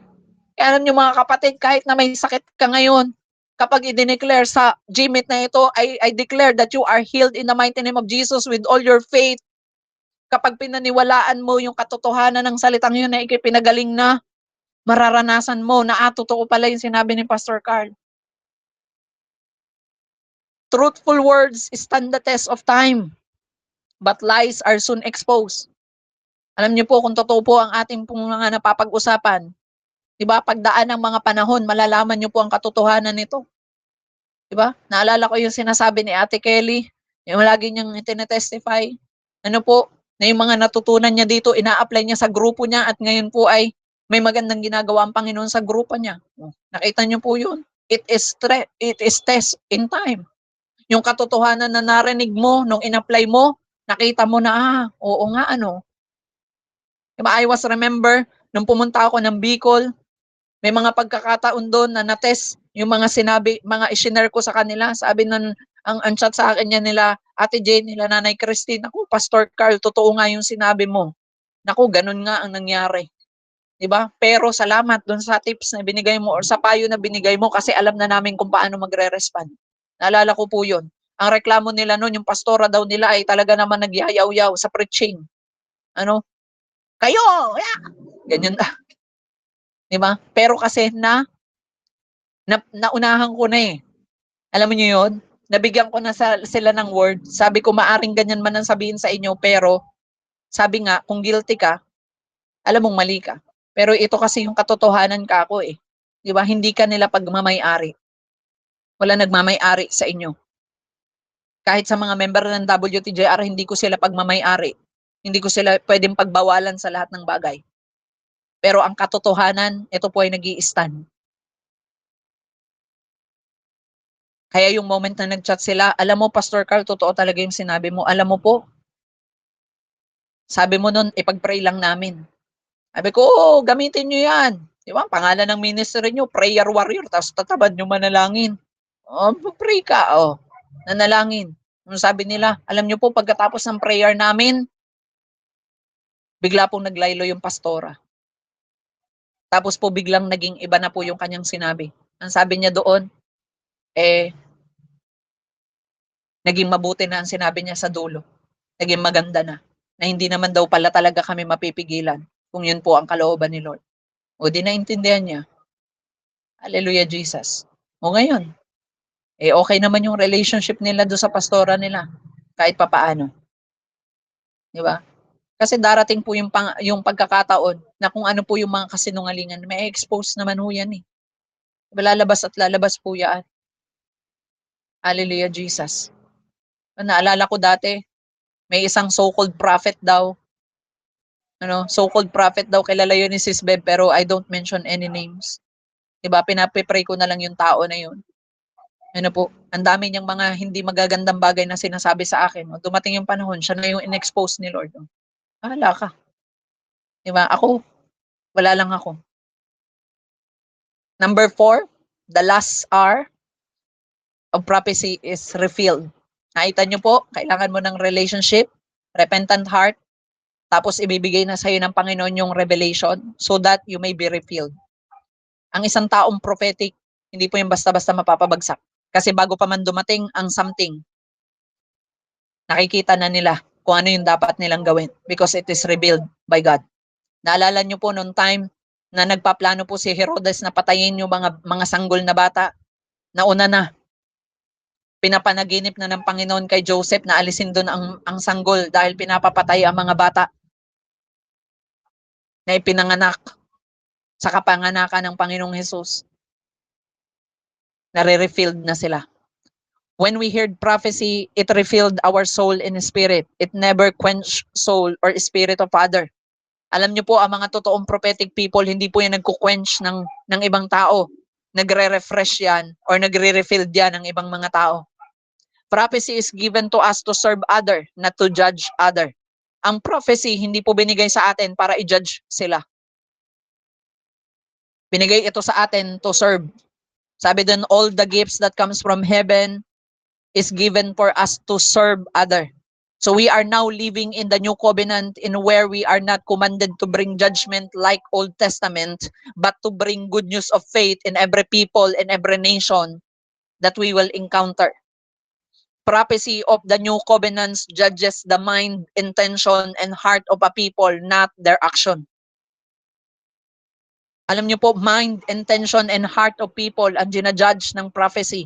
kaya alam nyo mga kapatid, kahit na may sakit ka ngayon, kapag i-declare sa GMIT na ito, I declare that you are healed in the mighty name of Jesus with all your faith. Kapag pinaniwalaan mo yung katotohanan ng salitang yun na ikipinagaling na, mararanasan mo na totoo pala yung sinabi ni Pastor Carl. Truthful words stand the test of time, but lies are soon exposed. Alam niyo po kung totoo po ang ating pong mga napapag-usapan, di ba? Pagdaan ng mga panahon, malalaman niyo po ang katotohanan nito. Di ba? Naalala ko yung sinasabi ni Ate Kelly, yung lagi niyang itinetestify, ano po, na yung mga natutunan niya dito, ina-apply niya sa grupo niya at ngayon po ay may magandang ginagawa ang Panginoon sa grupo niya. Nakita niyo po yun. It is test in time. Yung katotohanan na narinig mo, nung in-apply mo, nakita mo na, oo nga, ano. Diba, I was remember, nung pumunta ako ng Bicol, may mga pagkakataon doon na na-test yung mga sinabi, mga i-share ko sa kanila. Sabi nun, ang chat sa akin niya nila, Ate Jane, nila Nanay Christine, ako, Pastor Carl, totoo nga yung sinabi mo. Naku, ganun nga ang nangyari. Diba? Pero salamat doon sa tips na binigay mo or sa payo na binigay mo kasi alam na namin kung paano magre-respond. Naalala ko po yun. Ang reklamo nila noon, yung pastora daw nila ay talaga naman nagyayaw-yaw sa preaching. Ano? Kayo! Yeah! Ganyan na. Diba? Pero kasi naunahan ko na eh. Alam niyo yun? Nabigyan ko na sila ng word. Sabi ko, maaring ganyan man ang sabihin sa inyo, pero sabi nga, kung guilty ka, alam mong mali ka. Pero ito kasi yung katotohanan ka ako eh. Di ba? Hindi ka nila pagmamay-ari. Wala nagmamay-ari sa inyo. Kahit sa mga member ng WTJR, hindi ko sila pagmamay-ari. Hindi ko sila pwedeng pagbawalan sa lahat ng bagay. Pero ang katotohanan, ito po ay nag-i-stand. Kaya yung moment na nag-chat sila, alam mo, Pastor Carl, totoo talaga yung sinabi mo. Alam mo po, sabi mo nun, ipag-pray lang namin. Sabi ko, oo, gamitin nyo yan. Di ba? Pangalan ng ministry nyo, prayer warrior, tapos tatabad nyo manalangin. Oh, pray ka, oh. Nanalangin. Sabi nila, alam nyo po, pagkatapos ng prayer namin, bigla pong naglaylo yung pastora. Tapos po biglang naging iba na po yung kanyang sinabi. Ang sabi niya doon, naging mabuti na ang sinabi niya sa dulo. Naging maganda na hindi naman daw pala talaga kami mapipigilan kung yun po ang kalooban ni Lord. O di naintindihan niya. Hallelujah, Jesus. O ngayon, okay naman yung relationship nila do sa pastora nila kahit papaano. Di ba? Kasi darating po yung pagkakataon na kung ano po yung mga kasinungalingan, may expose naman ho yan eh. Lalabas at lalabas po yan. Hallelujah, Jesus. Naalala ko dati, may isang so-called prophet daw. So-called prophet daw, kilala yun ni Sis Beb, pero I don't mention any names. Diba, pinapipray ko na lang yung tao na yun. Ano po, ang dami niyang mga hindi magagandang bagay na sinasabi sa akin. Dumating yung panahon, siya na yung in-expose ni Lord. Bahala ka. Diba, ako, Wala lang ako. Number 4, the last R of prophecy is refilled. Nakita niyo po, kailangan mo ng relationship, repentant heart, tapos ibibigay na sa'yo ng Panginoon yung revelation so that you may be refilled. Ang isang taong prophetic, hindi po yung basta-basta mapapabagsak. Kasi bago pa man dumating ang something, nakikita na nila kung ano yung dapat nilang gawin because it is revealed by God. Naalala niyo po noong time na nagpaplano po si Herodes na patayin yung mga sanggol na bata, nauna na, pinapanaginip na ng Panginoon kay Joseph na alisin doon ang sanggol dahil pinapapatay ang mga bata na ipinanganak sa kapanganakan ng Panginoong Hesus. Nare-refilled na sila. When we heard prophecy, it refilled our soul and spirit. It never quenched soul or spirit of other. Alam niyo po, ang mga totoong prophetic people, hindi po yan nagku-quench ng ibang tao. Nagre-refresh yan or nagre-refill yan ng ibang mga tao. Prophecy is given to us to serve other, not to judge other. Ang prophecy, hindi po binigay sa atin para i-judge sila. Binigay ito sa atin to serve. Sabi din, all the gifts that comes from heaven is given for us to serve other. So we are now living in the new covenant in where we are not commanded to bring judgment like Old Testament, but to bring good news of faith in every people and every nation that we will encounter. Prophecy of the new covenants judges the mind, intention, and heart of a people, not their action. Alam niyo po, mind, intention, and heart of people ang ginajudge ng prophecy,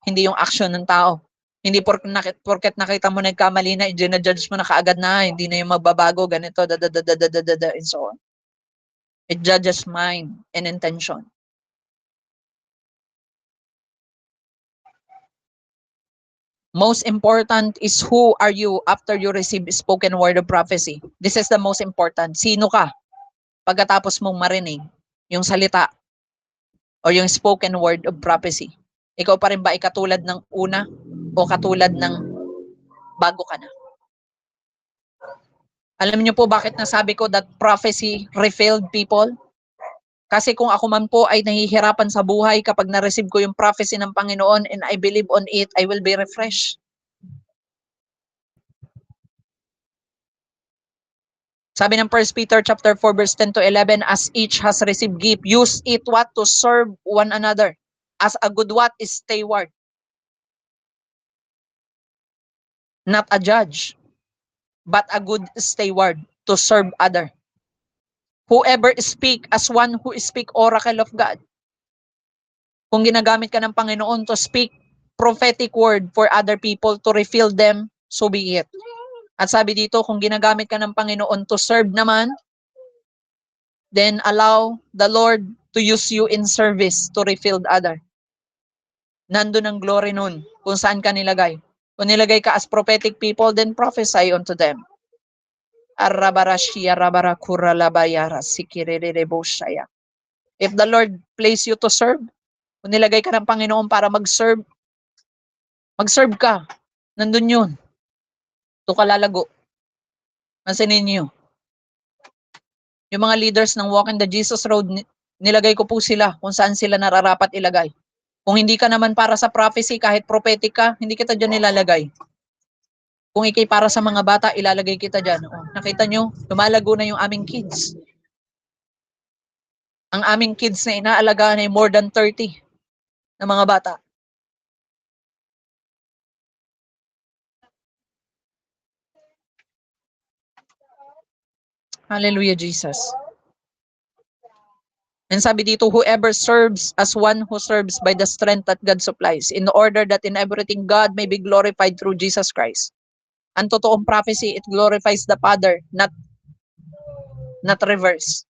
hindi yung action ng tao. Hindi porket nakita mo nagkamali na, ginajudge mo na kaagad na, hindi na yung magbabago, ganito, and so on. It judges mind and intention. Most important is who are you after you receive spoken word of prophecy. This is the most important. Sino ka pagkatapos mong marinig yung salita o yung spoken word of prophecy? Ikaw pa rin ba ay katulad ng una o katulad ng bago ka na? Alam niyo po bakit nasabi ko that prophecy refilled people? Kasi kung ako man po ay nahihirapan sa buhay kapag na-receive ko yung prophecy ng Panginoon and I believe on it, I will be refreshed. Sabi ng 1 Peter chapter 4 verse 10 to 11, as each has received gift, use it what to serve one another. As a good what is steward, not a judge, but a good steward to serve other. Whoever speak as one who speak oracle of God. Kung ginagamit ka ng Panginoon to speak prophetic word for other people to refill them, so be it. At sabi dito, kung ginagamit ka ng Panginoon to serve naman, then allow the Lord to use you in service to refill other. Nandun ang glory nun, kung saan ka nilagay. Kung nilagay ka as prophetic people, then prophesy unto them. If the Lord place you to serve, kung nilagay ka ng Panginoon para mag-serve ka. Nandun yun. Ito ka lalago. Mansinin niyo. Yung mga leaders ng Walk in the Jesus Road, nilagay ko po sila kung saan sila nararapat ilagay. Kung hindi ka naman para sa prophecy, kahit prophetic ka, hindi kita dyan nilalagay. Kung ikay para sa mga bata, ilalagay kita dyan. Oh, nakita nyo, lumalago na yung aming kids. Ang aming kids na inaalagaan ay more than 30 na mga bata. Hallelujah, Jesus. And sabi dito, whoever serves as one who serves by the strength that God supplies, in order that in everything God may be glorified through Jesus Christ. Ang totoong prophecy, it glorifies the Father, not reverse.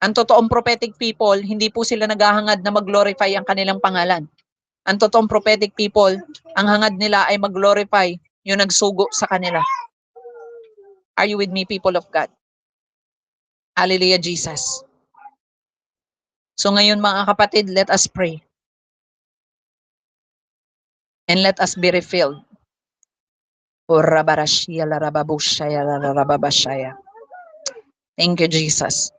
Ang totoong prophetic people, hindi po sila naghahangad na mag-glorify ang kanilang pangalan. Ang totoong prophetic people, ang hangad nila ay mag-glorify yung nagsugo sa kanila. Are you with me, people of God? Hallelujah, Jesus. So ngayon mga kapatid, let us pray. And let us be refilled. Thank you, Jesus.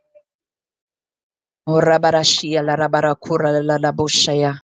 Ora barashia la rabara kura la la bushaya.